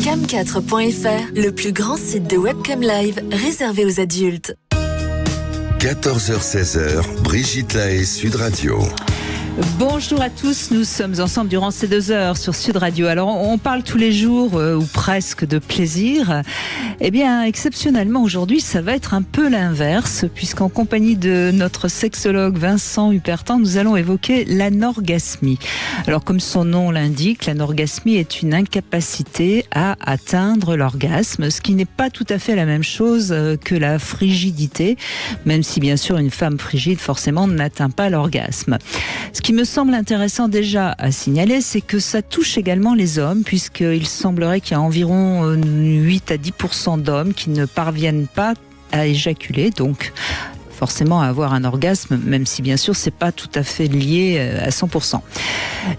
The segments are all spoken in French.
Cam4.fr, le plus grand site de webcam live réservé aux adultes. 14h-16h, Brigitte Lahaie, Sud Radio. Bonjour à tous, nous sommes ensemble durant ces 2 heures sur Sud Radio. Alors on parle tous les jours ou presque de plaisir. Eh bien exceptionnellement aujourd'hui ça va être un peu l'inverse, puisqu'en compagnie de notre sexologue Vincent Hupertan, nous allons évoquer l'anorgasmie. Alors comme son nom l'indique, l'anorgasmie est une incapacité à atteindre l'orgasme, ce qui n'est pas tout à fait la même chose que la frigidité, même si bien sûr une femme frigide forcément n'atteint pas l'orgasme. Ce qui me semble intéressant déjà à signaler, c'est que ça touche également les hommes, puisqu'il semblerait qu'il y a environ 8 à 10% d'hommes qui ne parviennent pas à éjaculer, donc forcément à avoir un orgasme, même si bien sûr c'est pas tout à fait lié à 100%.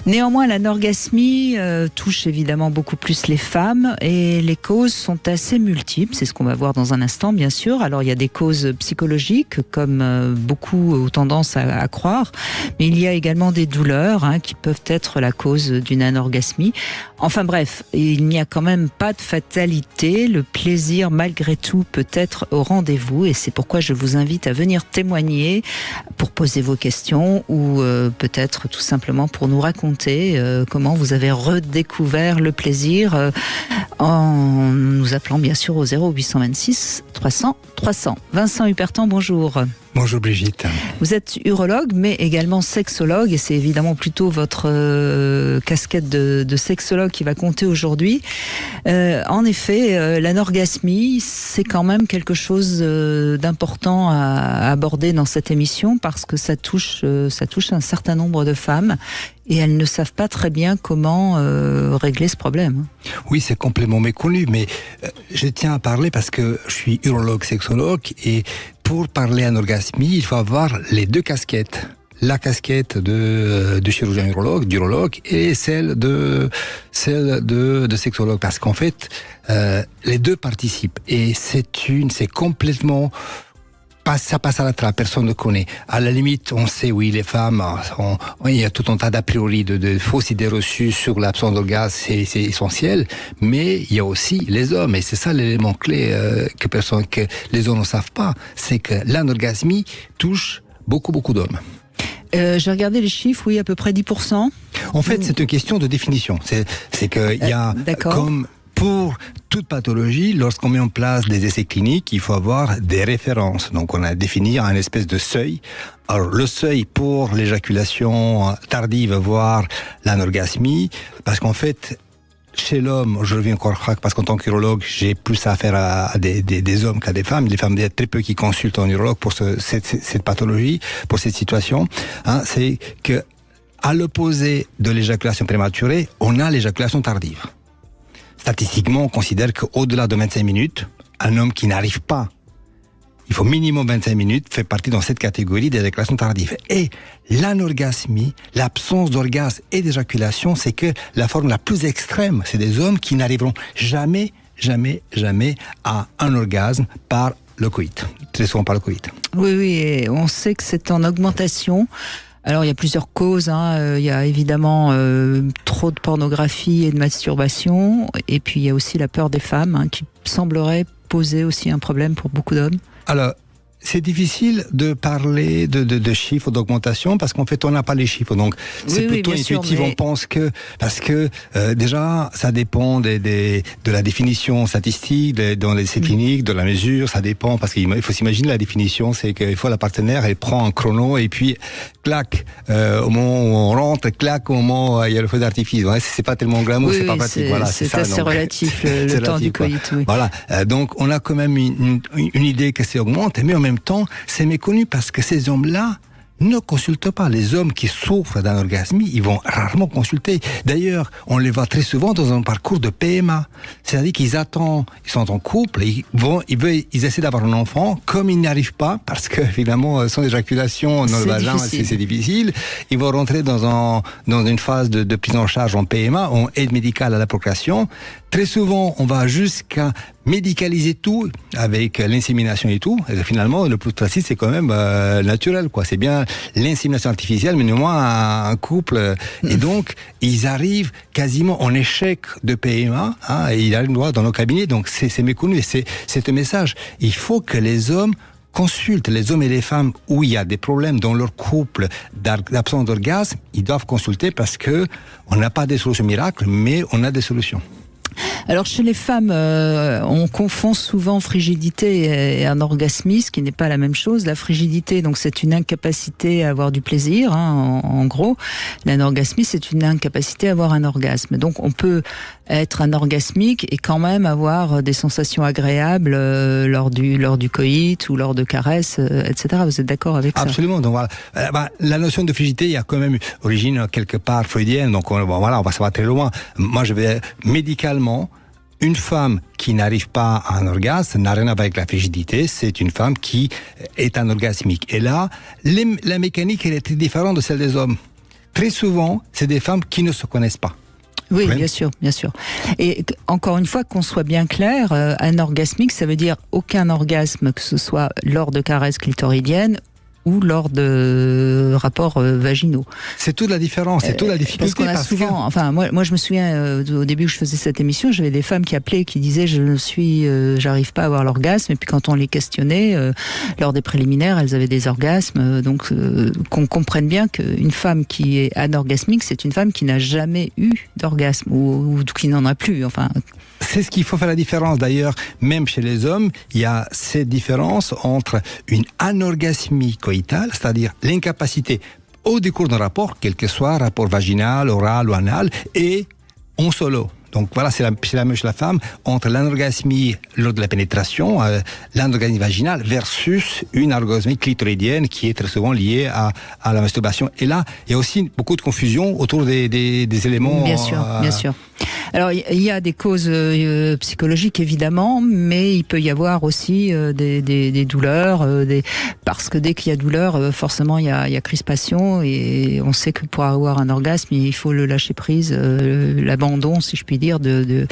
Néanmoins, l'anorgasmie touche évidemment beaucoup plus les femmes et les causes sont assez multiples, c'est ce qu'on va voir dans un instant bien sûr. Alors il y a des causes psychologiques comme beaucoup ont tendance à croire, mais il y a également des douleurs qui peuvent être la cause d'une anorgasmie. Enfin bref, il n'y a quand même pas de fatalité, le plaisir malgré tout peut être au rendez-vous et c'est pourquoi je vous invite à venir témoigner pour poser vos questions ou peut-être tout simplement pour nous raconter comment vous avez redécouvert le plaisir en nous appelant bien sûr au 0826 300 300. Vincent Hupertan, bonjour. Bonjour Brigitte. Vous êtes urologue mais également sexologue et c'est évidemment plutôt votre casquette de sexologue qui va compter aujourd'hui. En effet, l'anorgasmie c'est quand même quelque chose d'important à aborder dans cette émission parce que ça touche un certain nombre de femmes et elles ne savent pas très bien comment régler ce problème. Oui, c'est complètement méconnu, mais je tiens à parler parce que je suis urologue sexologue et pour parler anorgasmie, il faut avoir les 2 casquettes. La casquette de chirurgien urologue, d'urologue, et celle de sexologue. Parce qu'en fait, les 2 participent. Et c'est complètement... Ça passe à la trappe, personne ne connaît. À la limite, on sait, oui, les femmes, il y a tout un tas d'a priori, de fausses idées reçues sur l'absence d'orgasme, c'est essentiel. Mais il y a aussi les hommes, et c'est ça l'élément clé que les hommes ne savent pas, c'est que l'anorgasmie touche beaucoup d'hommes. J'ai regardé les chiffres, oui, à peu près 10%. En fait, c'est une question de définition. C'est qu'il y a comme... Pour toute pathologie, lorsqu'on met en place des essais cliniques, il faut avoir des références. Donc on a défini un espèce de seuil. Alors le seuil pour l'éjaculation tardive, voire l'anorgasmie, parce qu'en fait, chez l'homme, je reviens encore parce qu'en tant qu'urologue, j'ai plus affaire à des hommes qu'à des femmes. Les femmes, il y a très peu qui consultent un urologue pour cette pathologie, pour cette situation. C'est que, à l'opposé de l'éjaculation prématurée, on a l'éjaculation tardive. Statistiquement, on considère qu'au-delà de 25 minutes, un homme qui n'arrive pas, il faut minimum 25 minutes, fait partie dans cette catégorie d'éjaculation tardive. Et l'anorgasmie, l'absence d'orgasme et d'éjaculation, c'est que la forme la plus extrême, c'est des hommes qui n'arriveront jamais à un orgasme par le coït. Très souvent par le coït. Oui, et on sait que c'est en augmentation. Alors il y a plusieurs causes, il y a évidemment trop de pornographie et de masturbation, et puis il y a aussi la peur des femmes qui semblerait poser aussi un problème pour beaucoup d'hommes. Alors, c'est difficile de parler de chiffres d'augmentation parce qu'en fait on n'a pas les chiffres, donc c'est plutôt intuitif. On pense que parce que déjà ça dépend de la définition statistique dans les essais cliniques, de la mesure, ça dépend parce qu'il faut s'imaginer la définition, c'est qu'il faut la partenaire elle prend un chrono et puis clac au moment où on rentre, clac au moment où il y a le feu d'artifice. Ouais, c'est pas tellement glamour, c'est pas pratique. Voilà, c'est ça, assez relatif le temps du coït. Oui. Voilà, donc on a quand même une idée que ça augmente, mais en même temps, c'est méconnu parce que ces hommes-là ne consultent pas. Les hommes qui souffrent d'anorgasmie, ils vont rarement consulter. D'ailleurs, on les voit très souvent dans un parcours de PMA. C'est-à-dire qu'ils attendent, ils sont en couple, ils essaient d'avoir un enfant, comme ils n'y arrivent pas, parce que finalement, sans éjaculation dans le vagin, c'est difficile. Ils vont rentrer dans une phase de prise en charge en PMA, en aide médicale à la procréation. Très souvent, on va jusqu'à médicaliser tout avec l'insémination et tout. Et finalement, le protracite, c'est quand même naturel, quoi. C'est bien l'insémination artificielle, mais néanmoins un couple. Et donc, ils arrivent quasiment en échec de PMA. Et ils arrivent droit dans nos cabinets. Donc, c'est méconnu. Et c'est un message. Il faut que les hommes consultent, les hommes et les femmes où il y a des problèmes dans leur couple d'absence d'orgasme. Ils doivent consulter parce que on n'a pas des solutions miracles, mais on a des solutions. Alors chez les femmes, on confond souvent frigidité et anorgasmisme, qui n'est pas la même chose. La frigidité, donc c'est une incapacité à avoir du plaisir, en gros. L'anorgasmisme, c'est une incapacité à avoir un orgasme. Donc on peut être anorgasmique et quand même avoir des sensations agréables lors du coït ou lors de caresses, etc. Vous êtes d'accord avec ça? Absolument. Donc voilà, la notion de frigidité, il y a quand même origine quelque part freudienne. Donc voilà, on va savoir très loin. Moi, je vais médicalement. Une femme qui n'arrive pas à un orgasme n'a rien à voir avec la frigidité, c'est une femme qui est anorgasmique. Et là, la mécanique, elle est très différente de celle des hommes. Très souvent, c'est des femmes qui ne se connaissent pas. Oui, bien sûr, bien sûr. Et encore une fois, qu'on soit bien clair, anorgasmique, ça veut dire aucun orgasme, que ce soit lors de caresses clitoridiennes ou lors de rapports vaginaux. C'est toute la différence, c'est toute la difficulté. Parce qu'on a souvent, enfin moi je me souviens au début où je faisais cette émission, j'avais des femmes qui appelaient, qui disaient j'arrive pas à avoir l'orgasme, et puis quand on les questionnait lors des préliminaires, elles avaient des orgasmes. Donc qu'on comprenne bien qu'une femme qui est anorgasmique, c'est une femme qui n'a jamais eu d'orgasme ou qui n'en a plus. Enfin. C'est ce qu'il faut faire la différence. D'ailleurs, même chez les hommes, il y a cette différence entre une anorgasmie coïtale, c'est-à-dire l'incapacité au décours d'un rapport, quel que soit rapport vaginal, oral ou anal, et en solo. Donc voilà, c'est la même chez la femme, entre l'anorgasmie lors de la pénétration, l'anorgasmie vaginale, versus une anorgasmie clitoridienne qui est très souvent liée à la masturbation. Et là, il y a aussi beaucoup de confusion autour des éléments. Bien sûr, bien sûr. Alors, il y a des causes psychologiques, évidemment, mais il peut y avoir aussi des douleurs, parce que dès qu'il y a douleur, forcément, il y a crispation, et on sait que pour avoir un orgasme, il faut le lâcher prise, l'abandon, si je puis dire, de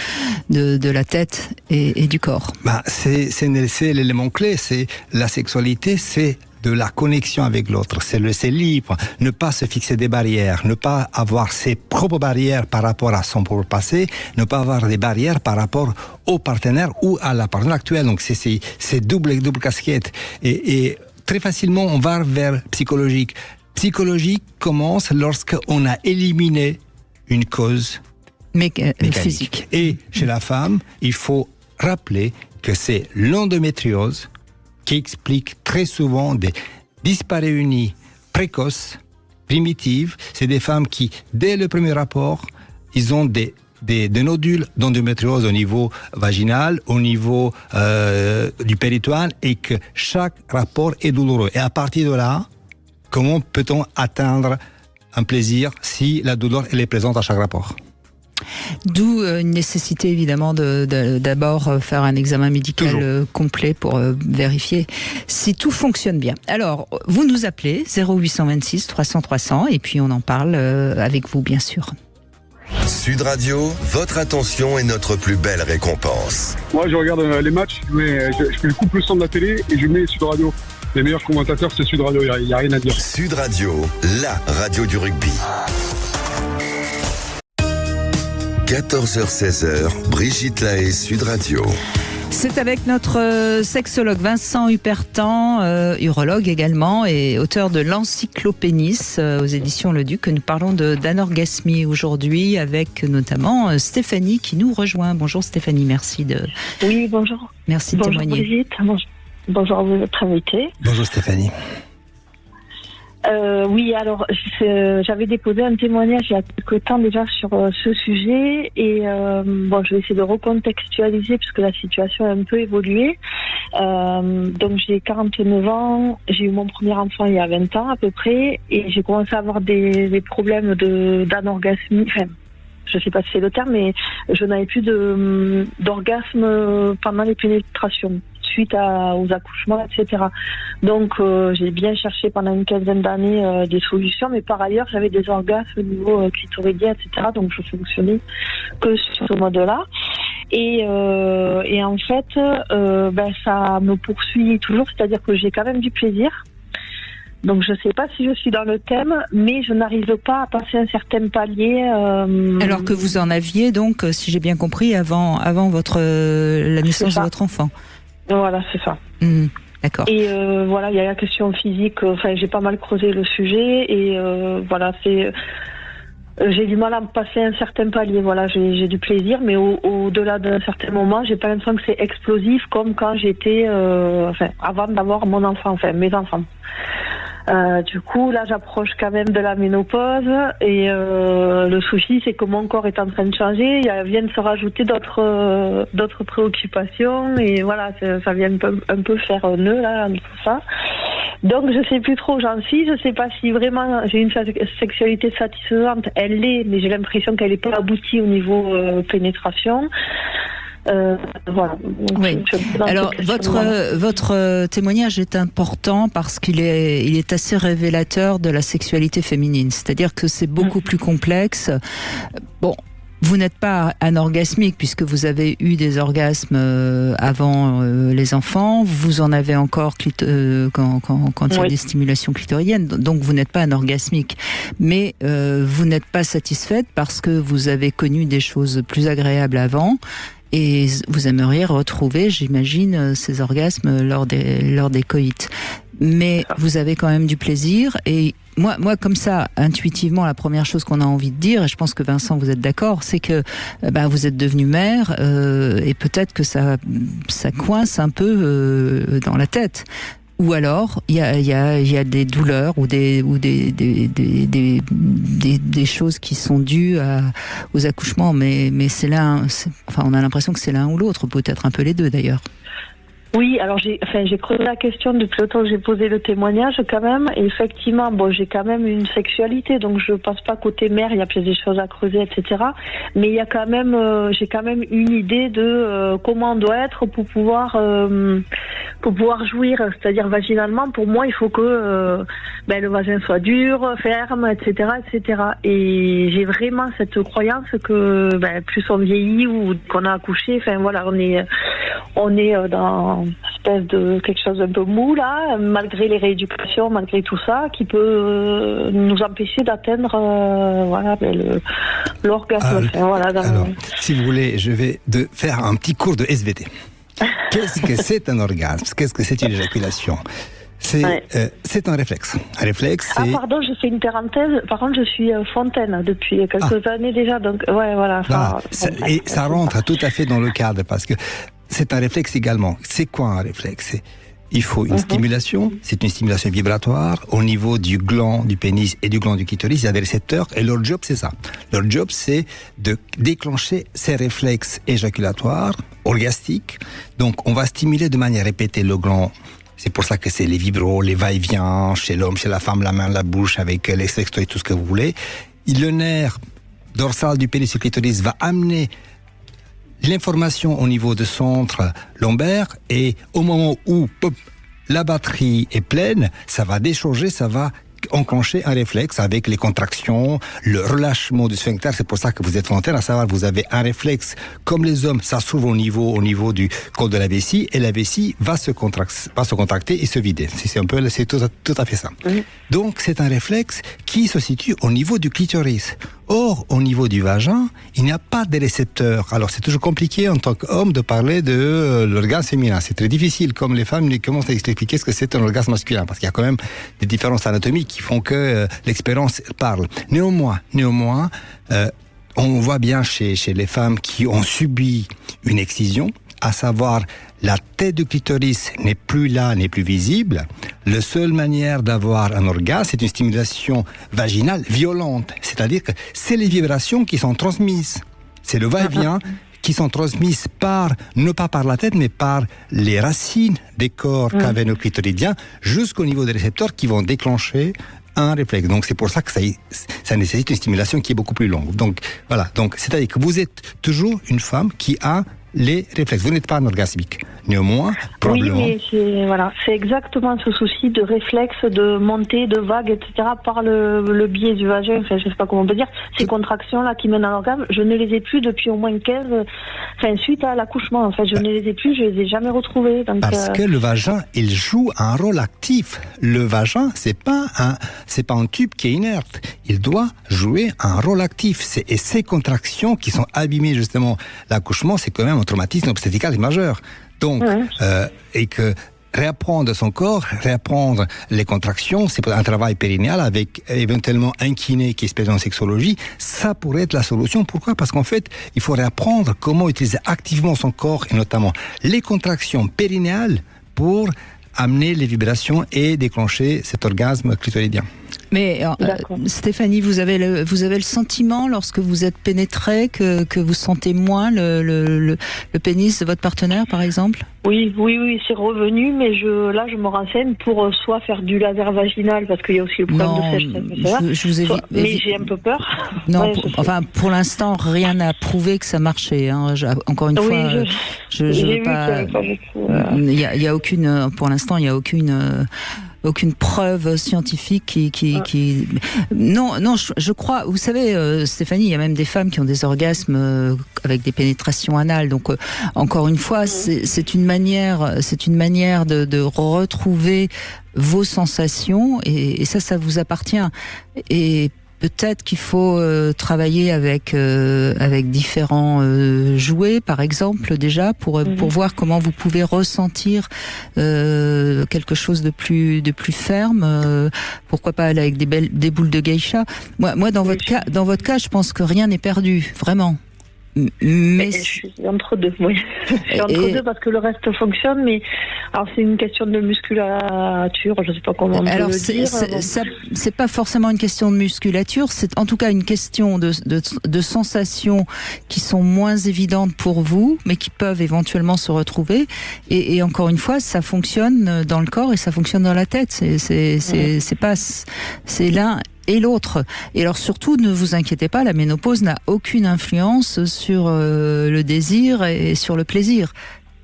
la tête et du corps. C'est l'élément clé, c'est la sexualité, c'est de la connexion avec l'autre, c'est le libre, ne pas se fixer des barrières, ne pas avoir ses propres barrières par rapport à son propre passé, ne pas avoir des barrières par rapport au partenaire ou à la partenaire actuelle. Donc c'est double casquette. Et très facilement, on va vers psychologique. Psychologique commence lorsqu'on a éliminé une cause mécanique. Physique. Et chez la femme, il faut rappeler que c'est l'endométriose qui explique très souvent des dyspareunies précoces, primitives. C'est des femmes qui, dès le premier rapport, ils ont des nodules d'endométriose au niveau vaginal, au niveau du péritoine, et que chaque rapport est douloureux. Et à partir de là, comment peut-on atteindre un plaisir si la douleur elle est présente à chaque rapport? D'où une nécessité évidemment d'abord faire un examen médical complet pour vérifier si tout fonctionne bien. Alors, vous nous appelez 0826 300 300 et puis on en parle avec vous, bien sûr. Sud Radio, votre attention est notre plus belle récompense. Moi, je regarde les matchs, je fais le couple son de la télé et je mets Sud Radio. Les meilleurs commentateurs, c'est Sud Radio, il n'y a rien à dire. Sud Radio, la radio du rugby. 14h-16h, Brigitte Lahaie, Sud Radio. C'est avec notre sexologue Vincent Hupertan, urologue également, et auteur de l'Encyclopénis aux éditions Le Duc, que nous parlons d'anorgasmie aujourd'hui, avec notamment Stéphanie qui nous rejoint. Bonjour Stéphanie, merci de... Oui, bonjour. Merci de témoigner. Bonjour Brigitte, bonjour à votre invité. Bonjour Stéphanie. Oui, alors j'avais déposé un témoignage il y a quelque temps déjà sur ce sujet et je vais essayer de recontextualiser puisque la situation a un peu évolué. Donc j'ai 49 ans, j'ai eu mon premier enfant il y a 20 ans à peu près et j'ai commencé à avoir des problèmes d'anorgasmie. Enfin, je sais pas si c'est le terme, mais je n'avais plus d'orgasme pendant les pénétrations suite aux accouchements, etc. Donc j'ai bien cherché pendant une quinzaine d'années des solutions, mais par ailleurs j'avais des orgasmes au niveau clitoridien, etc. Donc je fonctionnais que sur ce mode-là. Et en fait, ça me poursuit toujours, c'est-à-dire que j'ai quand même du plaisir. Donc je ne sais pas si je suis dans le thème, mais je n'arrive pas à passer un certain palier. Alors que vous en aviez donc, si j'ai bien compris, avant la naissance de votre enfant. Voilà, c'est ça. D'accord. Et il y a la question physique. J'ai pas mal creusé le sujet et j'ai du mal à me passer un certain palier. Voilà, j'ai du plaisir, mais au-delà d'un certain moment, j'ai pas l'impression que c'est explosif comme quand j'étais, avant d'avoir mon enfant, mes enfants. Du coup, là, j'approche quand même de la ménopause et le souci, c'est que mon corps est en train de changer. Il vient de se rajouter d'autres préoccupations et voilà, ça vient un peu faire nœud là, tout ça. Donc, je sais plus trop où j'en suis. Je sais pas si vraiment j'ai une sexualité satisfaisante. Elle l'est, mais j'ai l'impression qu'elle est pas aboutie au niveau pénétration. Voilà. Oui. Alors votre témoignage est important parce qu'il est assez révélateur de la sexualité féminine. C'est-à-dire que c'est beaucoup plus complexe. Bon. Vous n'êtes pas anorgasmique puisque vous avez eu des orgasmes avant les enfants. Vous en avez encore quand il y a des stimulations clitoriennes. Donc vous n'êtes pas anorgasmique. Mais vous n'êtes pas satisfaite parce que vous avez connu des choses plus agréables avant. Et vous aimeriez retrouver, j'imagine, ces orgasmes lors des coïts. Mais vous avez quand même du plaisir. Et moi, comme ça, intuitivement, la première chose qu'on a envie de dire, et je pense que Vincent, vous êtes d'accord, c'est que vous êtes devenue mère et peut-être que ça coince un peu dans la tête. Ou alors, il y a des douleurs ou des choses qui sont dues aux accouchements, mais on a l'impression que c'est l'un ou l'autre, peut-être un peu les deux d'ailleurs. Oui, alors j'ai creusé la question depuis le temps que j'ai posé le témoignage quand même. Et effectivement, j'ai quand même une sexualité, donc je passe pas côté mère. Il y a peut-être des choses à creuser, etc. Mais il y a quand même, j'ai quand même une idée de comment on doit être pour pouvoir jouir, c'est-à-dire vaginalement. Pour moi, il faut que le vagin soit dur, ferme, etc., etc. Et j'ai vraiment cette croyance que plus on vieillit ou qu'on a accouché, on est dans une espèce de quelque chose d'un peu mou là, malgré les rééducations, malgré tout ça, qui peut nous empêcher d'atteindre l'orgasme. Alors, si vous voulez, je vais faire un petit cours de SVT. Qu'est-ce que c'est un orgasme? Qu'est-ce que c'est une éjaculation? C'est un réflexe. Un réflexe, c'est... pardon, je fais une parenthèse. Par contre, je suis fontaine depuis quelques années déjà, donc voilà. Ça rentre tout à fait dans le cadre parce que c'est un réflexe également. C'est quoi un réflexe? Il faut une stimulation, c'est une stimulation vibratoire au niveau du gland du pénis et du gland du clitoris. Il y a des récepteurs et leur job, c'est ça. Leur job, c'est de déclencher ces réflexes éjaculatoires, orgastiques. Donc, on va stimuler de manière répétée le gland. C'est pour ça que c'est les vibros, les va-et-vient, chez l'homme, chez la femme, la main, la bouche, avec les sextoys, tout ce que vous voulez. Le nerf dorsal du pénis et du clitoris va amener l'information au niveau du centre lombaire et au moment où la batterie est pleine, ça va décharger, ça va enclencher un réflexe avec les contractions, le relâchement du sphincter. C'est pour ça que vous êtes fontaine, à savoir vous avez un réflexe comme les hommes, ça s'ouvre au niveau du col de la vessie et la vessie va se contracter et se vider. C'est tout à fait ça. Donc c'est un réflexe qui se situe au niveau du clitoris. Or, au niveau du vagin, il n'y a pas de récepteurs. Alors, c'est toujours compliqué en tant qu'homme de parler de l'orgasme féminin. C'est très difficile, comme les femmes commencent à expliquer ce que c'est un orgasme masculin, parce qu'il y a quand même des différences anatomiques qui font que l'expérience parle. Néanmoins, on voit bien chez les femmes qui ont subi une excision, à savoir la tête du clitoris n'est plus là, n'est plus visible. La seule manière d'avoir un orgasme, c'est une stimulation vaginale violente. C'est-à-dire que c'est les vibrations qui sont transmises. C'est le va-et-vient qui sont transmises non pas par la tête, mais par les racines des corps caverneux clitoridiens jusqu'au niveau des récepteurs qui vont déclencher un réflexe. Donc c'est pour ça que ça nécessite une stimulation qui est beaucoup plus longue. Donc voilà. Donc c'est-à-dire que vous êtes toujours une femme qui a les réflexes. Vous n'êtes pas anorgasmique. Néanmoins, probablement... Oui, mais c'est exactement ce souci de réflexe, de montée, de vague, etc. par le biais du vagin, enfin je sais pas comment on peut dire, ces contractions-là qui mènent à l'orgasme, je ne les ai plus depuis au moins 15, suite à l'accouchement, je ne les ai plus, je les ai jamais retrouvées. Donc, parce que le vagin, il joue un rôle actif. Le vagin, c'est pas un tube qui est inerte. Il doit jouer un rôle actif. Et ces contractions qui sont abîmées justement l'accouchement, c'est quand même un traumatisme obstétrical majeur. Donc, et que réapprendre son corps, réapprendre les contractions, c'est un travail périnéal avec éventuellement un kiné qui est spécialisé en sexologie, ça pourrait être la solution. Pourquoi ? Parce qu'en fait, il faut réapprendre comment utiliser activement son corps et notamment les contractions périnéales pour amener les vibrations et déclencher cet orgasme clitoridien. Mais Stéphanie, vous avez le sentiment lorsque vous êtes pénétrée que vous sentez moins le pénis de votre partenaire, par exemple ? Oui, c'est revenu, mais je me renseigne pour soit faire du laser vaginal, parce qu'il y a aussi le problème de sèche-tresse, mais j'ai un peu peur. Non, pour l'instant, rien n'a prouvé que ça marchait. Hein. Encore une fois, je veux pas. Il y a aucune, pour l'instant, il y a aucune preuve scientifique qui... Non, je crois... Vous savez, Stéphanie, il y a même des femmes qui ont des orgasmes avec des pénétrations anales. Donc, encore une fois, c'est une manière de retrouver vos sensations et ça vous appartient. Et peut-être qu'il faut travailler avec différents jouets, par exemple, déjà pour voir comment vous pouvez ressentir quelque chose de plus ferme. Pourquoi pas aller avec des boules de geisha. Moi, dans votre cas, je pense que rien n'est perdu, vraiment. Mais je suis entre deux, oui. Je suis entre deux parce que le reste fonctionne, mais alors c'est une question de musculature, je sais pas comment on peut le dire. C'est pas forcément une question de musculature, c'est en tout cas une question de sensations qui sont moins évidentes pour vous, mais qui peuvent éventuellement se retrouver. Et encore une fois, ça fonctionne dans le corps et ça fonctionne dans la tête. C'est l'un et l'autre. Et alors surtout, ne vous inquiétez pas, la ménopause n'a aucune influence sur le désir et sur le plaisir.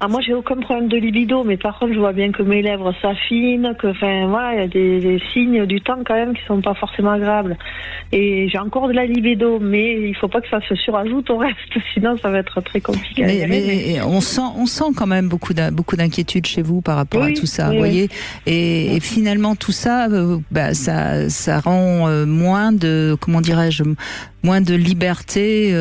Moi, j'ai aucun problème de libido, mais par contre, je vois bien que mes lèvres s'affinent, il y a des signes du temps quand même qui sont pas forcément agréables. Et j'ai encore de la libido, mais il faut pas que ça se surajoute au reste, sinon ça va être très compliqué. Mais on sent quand même beaucoup d'inquiétude chez vous par rapport à tout ça, vous voyez. Et finalement, tout ça, ça rend moins de, comment dirais-je, moins de liberté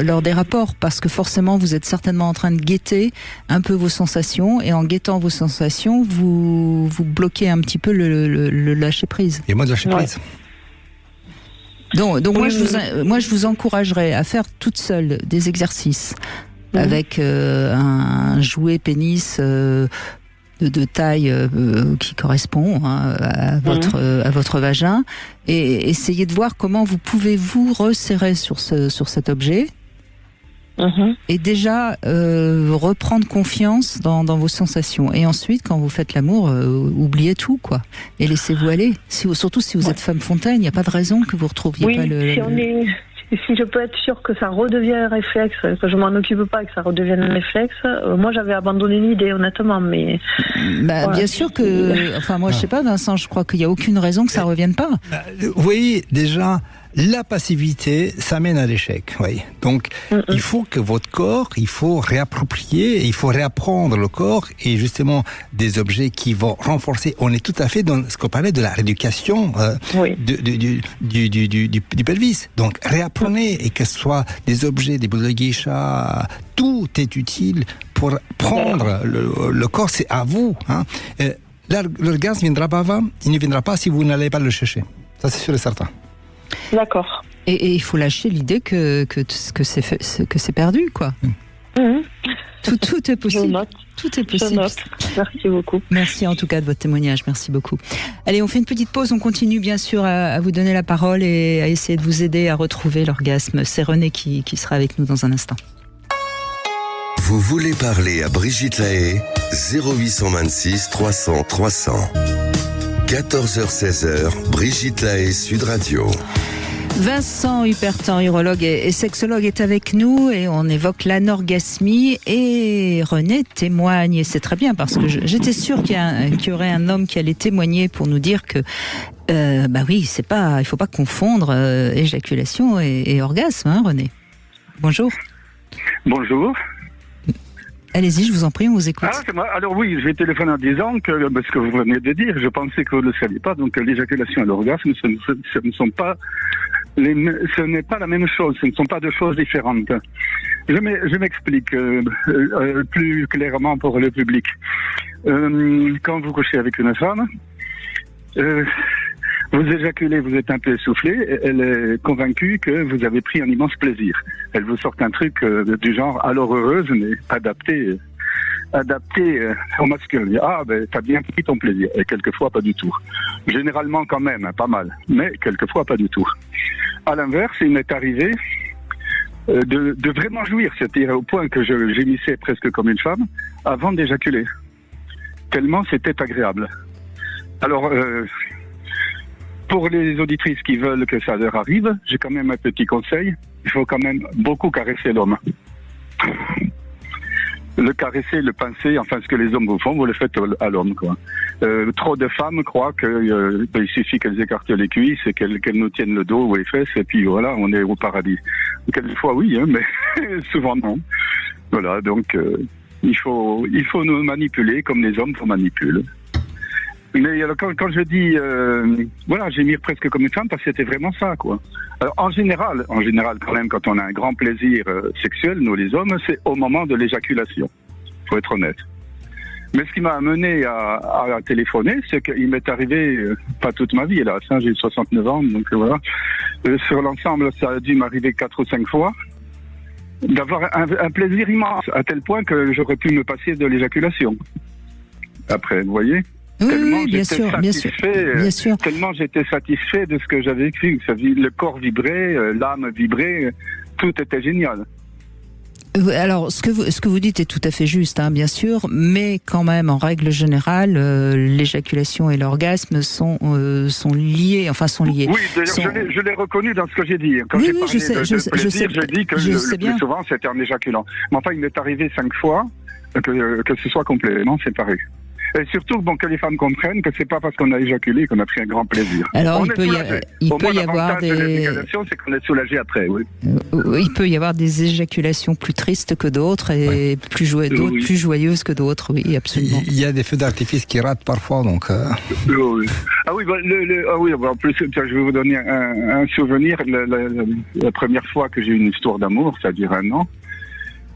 lors des rapports, parce que forcément vous êtes certainement en train de guetter un peu vos sensations, et en guettant vos sensations vous bloquez un petit peu le lâcher prise. Et moi de lâcher prise. Donc moi je vous encouragerais à faire toute seule des exercices avec un jouet pénis de taille qui correspond à votre vagin, et essayez de voir comment vous pouvez vous resserrer sur cet objet, et déjà reprendre confiance dans vos sensations. Et ensuite, quand vous faites l'amour, oubliez tout, quoi, et laissez-vous aller. Surtout si vous êtes femme fontaine, il n'y a pas de raison que vous retrouviez pas si je peux être sûre que ça redevient un réflexe, que je m'en occupe pas et que ça redevienne un réflexe, moi j'avais abandonné l'idée, honnêtement, mais... Bien sûr que... moi je sais pas, Vincent, je crois qu'il n'y a aucune raison que ça revienne pas. Vous voyez, déjà, la passivité, ça mène à l'échec. Oui. Donc, il faut que votre corps, il faut réapproprier, il faut réapprendre le corps, et justement des objets qui vont renforcer. On est tout à fait dans ce qu'on parlait de la rééducation du pelvis. Donc, réapprenez, et que ce soit des objets, des boules de geisha, tout est utile pour prendre le corps, c'est à vous. L'orgasme viendra pas avant, il ne viendra pas si vous n'allez pas le chercher. Ça, c'est sûr et certain. D'accord. Et il faut lâcher l'idée que c'est perdu, quoi. Tout est possible. Tout est possible. Merci beaucoup. Merci en tout cas de votre témoignage. Merci beaucoup. Allez, on fait une petite pause. On continue bien sûr à vous donner la parole et à essayer de vous aider à retrouver l'orgasme. C'est René qui sera avec nous dans un instant. Vous voulez parler à Brigitte Lahaie ? 0826 300 300. 14h-16h, Brigitte Lahaie, Sud Radio. Vincent Hupertan, urologue et sexologue, est avec nous et on évoque l'anorgasmie et René témoigne. Et c'est très bien parce que j'étais sûre qu'il y aurait un homme qui allait témoigner pour nous dire que il faut pas confondre éjaculation et orgasme, hein, René. Bonjour. Bonjour. Allez-y, je vous en prie, on vous écoute. Ah, c'est moi. Alors oui, je vais téléphoner en disant que ce que vous venez de dire, je pensais que vous ne le saviez pas, donc l'éjaculation et l'orgasme, ce n'est pas la même chose, ce ne sont pas deux choses différentes. Je m'explique plus clairement pour le public. Quand vous couchez avec une femme, vous éjaculez, vous êtes un peu essoufflé, elle est convaincue que vous avez pris un immense plaisir. Elle vous sort un truc du genre alors heureuse, mais adapté au masculin. Ah, t'as bien pris ton plaisir. Et quelquefois, pas du tout. Généralement, quand même, pas mal. Mais quelquefois, pas du tout. À l'inverse, il m'est arrivé de vraiment jouir, c'est-à-dire au point que je gémissais presque comme une femme avant d'éjaculer. Tellement c'était agréable. Alors, pour les auditrices qui veulent que ça leur arrive, j'ai quand même un petit conseil. Il faut quand même beaucoup caresser l'homme. Le caresser, le pincer, enfin ce que les hommes vous font, vous le faites à l'homme, quoi. Trop de femmes croient qu'il suffit qu'elles écartent les cuisses et qu'elles nous tiennent le dos ou les fesses et puis voilà, on est au paradis. Quelquefois oui, hein, mais souvent non. Voilà, donc il faut nous manipuler comme les hommes vous manipulent. Mais alors, quand je dis, gémir presque comme une femme, parce que c'était vraiment ça, quoi. Alors, en général, quand même, quand on a un grand plaisir sexuel, nous les hommes, c'est au moment de l'éjaculation. Faut être honnête. Mais ce qui m'a amené à téléphoner, c'est qu'il m'est arrivé, pas toute ma vie, hélas, j'ai 69 ans, donc voilà. Sur l'ensemble, ça a dû m'arriver 4 ou 5 fois, d'avoir un plaisir immense, à tel point que j'aurais pu me passer de l'éjaculation. Après, vous voyez? Oui, bien sûr. Tellement j'étais satisfait de ce que j'avais écrit. Le corps vibrait, l'âme vibrait, tout était génial. Alors, ce que vous dites est tout à fait juste, hein, bien sûr, mais quand même, en règle générale, l'éjaculation et l'orgasme sont liés, enfin sont liés. Oui, d'ailleurs, je l'ai reconnu dans ce que j'ai dit. Quand j'ai parlé de plaisir, j'ai dit que le plus souvent c'était en éjaculant. Mais enfin, il m'est arrivé 5 fois que ce soit complètement séparé. Et surtout, que les femmes comprennent que c'est pas parce qu'on a éjaculé qu'on a pris un grand plaisir. Alors, il peut y avoir des... l'éjaculation, c'est qu'on est soulagé après, oui. Il peut y avoir des éjaculations plus tristes que d'autres et plus joyeuses que d'autres, oui, absolument. Il y a des feux d'artifice qui ratent parfois, donc... Oui. Ah oui, en plus, je vais vous donner un souvenir. La première fois que j'ai eu une histoire d'amour, c'est-à-dire 1 an,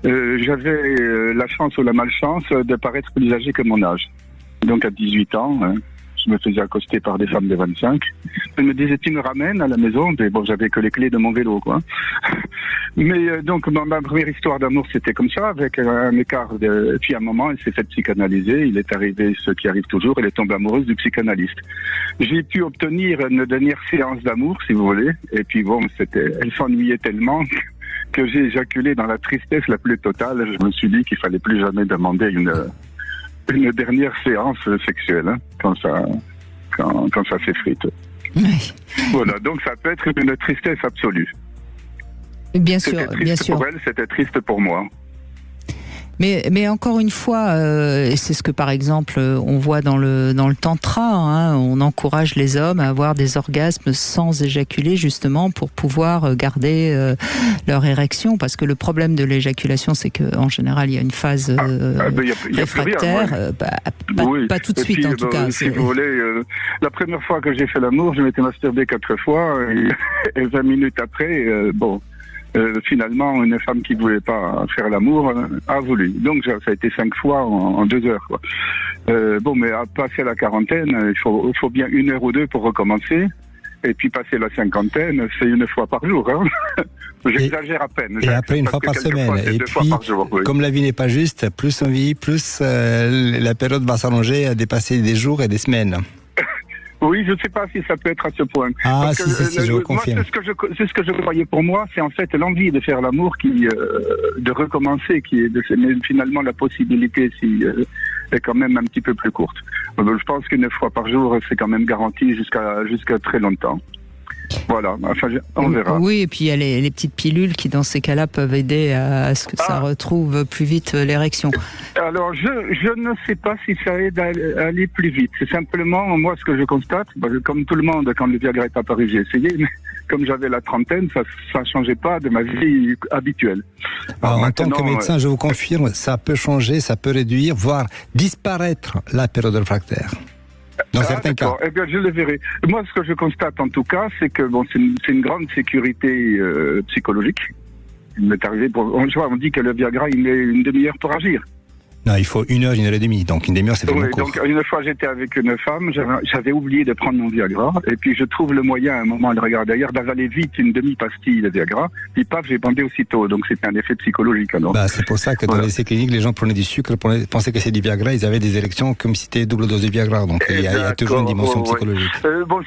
j'avais la chance ou la malchance de paraître plus âgé que mon âge. Donc à 18 ans, je me faisais accoster par des femmes de 25. Elles me disaient, tu me ramènes à la maison? Mais bon, j'avais que les clés de mon vélo, quoi. Mais donc ma première histoire d'amour, c'était comme ça, avec un écart puis à un moment, elle s'est faite psychanalyser. Il est arrivé ce qui arrive toujours, elle est tombée amoureuse du psychanalyste. J'ai pu obtenir une dernière séance d'amour, si vous voulez. Et puis bon, elle s'ennuyait tellement que j'ai éjaculé dans la tristesse la plus totale. Je me suis dit qu'il fallait plus jamais demander une dernière séance sexuelle, hein, quand ça s'effrite. Oui. Voilà, donc ça peut être une tristesse absolue. Bien sûr, bien sûr. Pour elle, c'était triste pour moi. Mais encore une fois, c'est ce que par exemple on voit dans le tantra, hein, on encourage les hommes à avoir des orgasmes sans éjaculer justement pour pouvoir garder leur érection, parce que le problème de l'éjaculation, c'est que en général il y a une phase réfractaire, pas tout de suite en tout cas. Si vous voulez, la première fois que j'ai fait l'amour, je m'étais masturbé 4 fois et 20 minutes après, finalement, une femme qui ne voulait pas faire l'amour a voulu. Donc, ça a été 5 fois en 2 heures, quoi. Mais à passer la quarantaine, il faut bien 1 heure ou 2 pour recommencer. Et puis, passer la 50aine, c'est 1 fois par jour, hein. J'exagère à peine. Et après, 1 fois par semaine. Et puis, comme la vie n'est pas juste, plus on vit, plus la période va s'allonger à dépasser des jours et des semaines. Oui, je ne sais pas si ça peut être à ce point. Ah, si, je vous confirme. Moi, c'est ce que je croyais pour moi, c'est en fait l'envie de faire l'amour de recommencer, mais finalement la possibilité est quand même un petit peu plus courte. Je pense qu'1 fois par jour, c'est quand même garanti jusqu'à très longtemps. Voilà, enfin, on verra. Oui, et puis il y a les petites pilules qui, dans ces cas-là, peuvent aider à ce que ça retrouve plus vite l'érection. Alors, je ne sais pas si ça aide à aller plus vite. C'est simplement, moi, ce que je constate, comme tout le monde, quand le Viagra est apparu, j'ai essayé, mais comme j'avais la trentaine, ça ne changeait pas de ma vie habituelle. Alors, en tant que médecin, je vous confirme, ça peut changer, ça peut réduire, voire disparaître la période réfractaire. Dans certains cas. Eh bien, je le verrai. Moi, ce que je constate en tout cas, c'est que c'est une grande sécurité psychologique. Il m'est arrivé on dit que le Viagra, il met une demi-heure pour agir. Non, il faut 1 heure, 1 heure et demie. Donc une demi-heure, c'est vraiment court. Donc une fois, j'étais avec une femme, j'avais oublié de prendre mon Viagra, et puis je trouve le moyen, à un moment, elle regarde d'ailleurs, d'avaler vite une demi-pastille de Viagra, puis paf, j'ai bandé aussitôt. Donc c'était un effet psychologique. Alors. C'est pour ça que dans les essais cliniques, les gens prenaient du sucre, pensaient que c'est du Viagra, ils avaient des érections comme si c'était double dose de Viagra. Donc il y a toujours une dimension psychologique.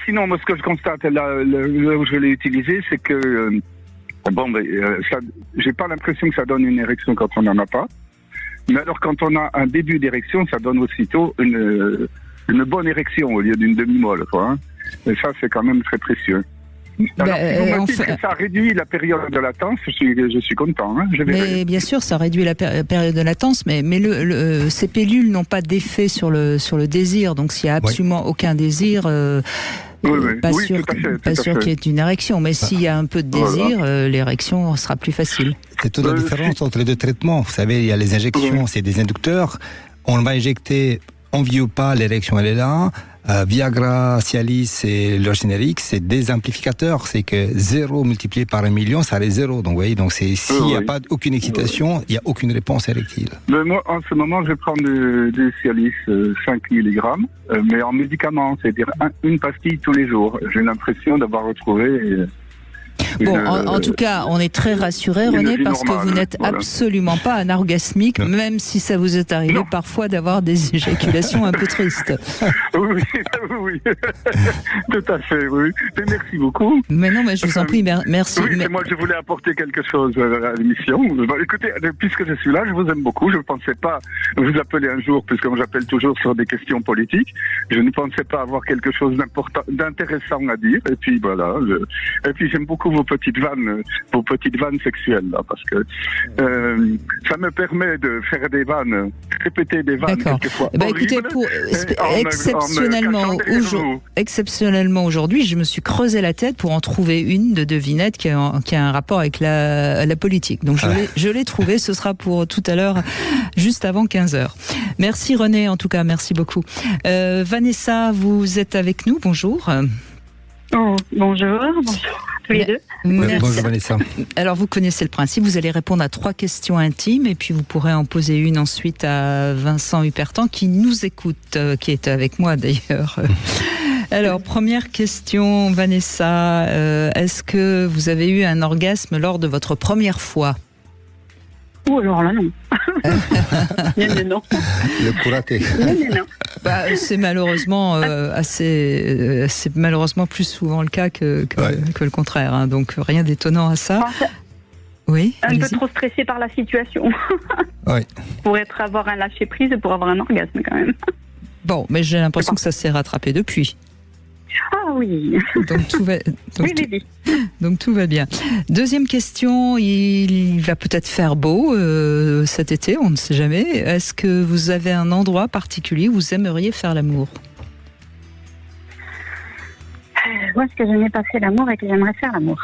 Sinon, moi, ce que je constate là où je l'ai utilisé, c'est que j'ai pas l'impression que ça donne une érection quand on n'en a pas. Mais alors, quand on a un début d'érection, ça donne aussitôt une bonne érection au lieu d'une demi-molle, quoi. Hein. Et ça, c'est quand même très précieux. Alors, si vous me dites que ça réduit la période de latence, je suis content. Hein, mais bien sûr, ça réduit la période de latence, mais ces pilules n'ont pas d'effet sur le désir. Donc, s'il n'y a absolument aucun désir... pas sûr qu'il y ait une érection, mais s'il y a un peu de désir, l'érection sera plus facile. C'est toute la différence entre les deux traitements. Vous savez, il y a les injections, c'est des inducteurs. On va injecter, on ne vieillit pas, l'érection elle est là. Viagra, Cialis et le générique, c'est des amplificateurs. C'est que 0 multiplié par 1 million, ça reste 0. Donc, vous voyez, s'il n'y a pas aucune excitation, il n'y a aucune réponse érectile. Mais moi, en ce moment, je prends du Cialis 5 mg, mais en médicament, c'est-à-dire une pastille tous les jours. J'ai l'impression d'avoir retrouvé... en tout cas, on est très rassurés, René, parce que vous n'êtes absolument pas anorgasmique, même si ça vous est arrivé parfois d'avoir des éjaculations un peu tristes. Oui, tout à fait, oui. Et merci beaucoup. Mais non, mais je vous en prie, merci. Oui, moi je voulais apporter quelque chose à l'émission. Écoutez, puisque je suis là, je vous aime beaucoup. Je ne pensais pas vous appeler un jour, puisque j'appelle toujours sur des questions politiques. Je ne pensais pas avoir quelque chose d'intéressant à dire. Et puis voilà. Et puis j'aime beaucoup vos petites vannes sexuelles là, parce que ça me permet de faire des vannes, répéter des vannes quelquefois horribles. Écoutez, exceptionnellement aujourd'hui, je me suis creusé la tête pour en trouver une de devinette qui a un rapport avec la politique. Donc je l'ai trouvé, ce sera pour tout à l'heure, juste avant 15h. Merci René, en tout cas, merci beaucoup. Vanessa, vous êtes avec nous, bonjour. Bonjour. Tous les deux. Bonjour Vanessa. Alors vous connaissez le principe, vous allez répondre à 3 questions intimes et puis vous pourrez en poser une ensuite à Vincent Hupertan qui nous écoute, qui est avec moi d'ailleurs. Alors première question Vanessa, est-ce que vous avez eu un orgasme lors de votre première fois ? Alors là, non. Non. Le coup raté. Non. C'est malheureusement c'est malheureusement plus souvent le cas que le contraire. Hein, donc rien d'étonnant à ça. Oui. Un peu trop stressé par la situation. Oui. Pour avoir un lâcher prise et pour avoir un orgasme quand même. Bon, mais j'ai l'impression que ça s'est rattrapé depuis. Ah oui. Donc tout va. Donc tout va bien. Deuxième question, il va peut-être faire beau cet été, on ne sait jamais. Est-ce que vous avez un endroit particulier où vous aimeriez faire l'amour ? Où est-ce que j'aimais pas fait l'amour et que j'aimerais faire l'amour ?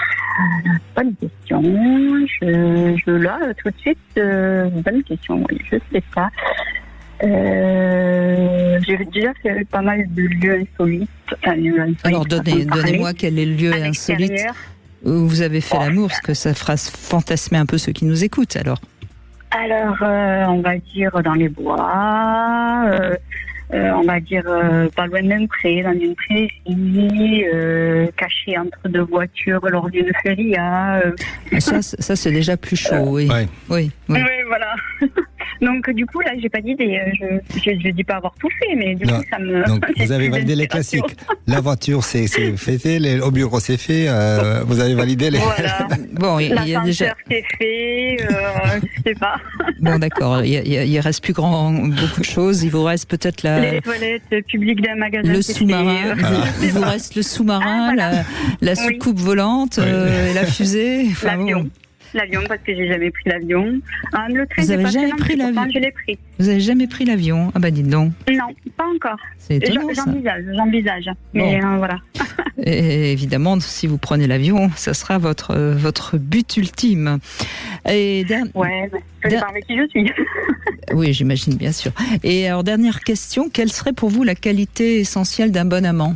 Bonne question. Là, tout de suite, bonne question. Oui, je sais pas. J'ai déjà fait pas mal de lieux insolites. Alors donnez-moi quel est le lieu insolite où vous avez fait l'amour, parce que ça fera fantasmer un peu ceux qui nous écoutent alors. Alors, on va dire dans les bois, on va dire pas loin d'un pré, dans une prairie, caché entre 2 voitures lors d'une feria. Ça c'est déjà plus chaud, oui. Oui, voilà. Donc du coup là j'ai pas d'idée, je dis pas avoir tout fait, mais du coup ça me... Donc vous avez validé les classiques. La voiture c'est fait, au bureau c'est fait, vous avez validé les... Voilà. Bon, il y a déjà... c'est fait, je sais pas. Bon d'accord, il reste plus beaucoup de choses, il vous reste peut-être les toilettes publiques d'un magasin. Le sous-marin, il vous reste le sous-marin, la soucoupe volante, et la fusée. Enfin, L'avion, parce que j'ai jamais pris l'avion. Le train, vous avez jamais pris l'avion? Je l'ai pris. Vous avez jamais pris l'avion? Ah bah dites donc. Non, pas encore. C'est étonnant, j'envisage. Mais voilà. Et évidemment, si vous prenez l'avion, ça sera votre but ultime. Et ouais, je sais pas avec qui je suis. Oui, j'imagine bien sûr. Et alors dernière question, quelle serait pour vous la qualité essentielle d'un bon amant?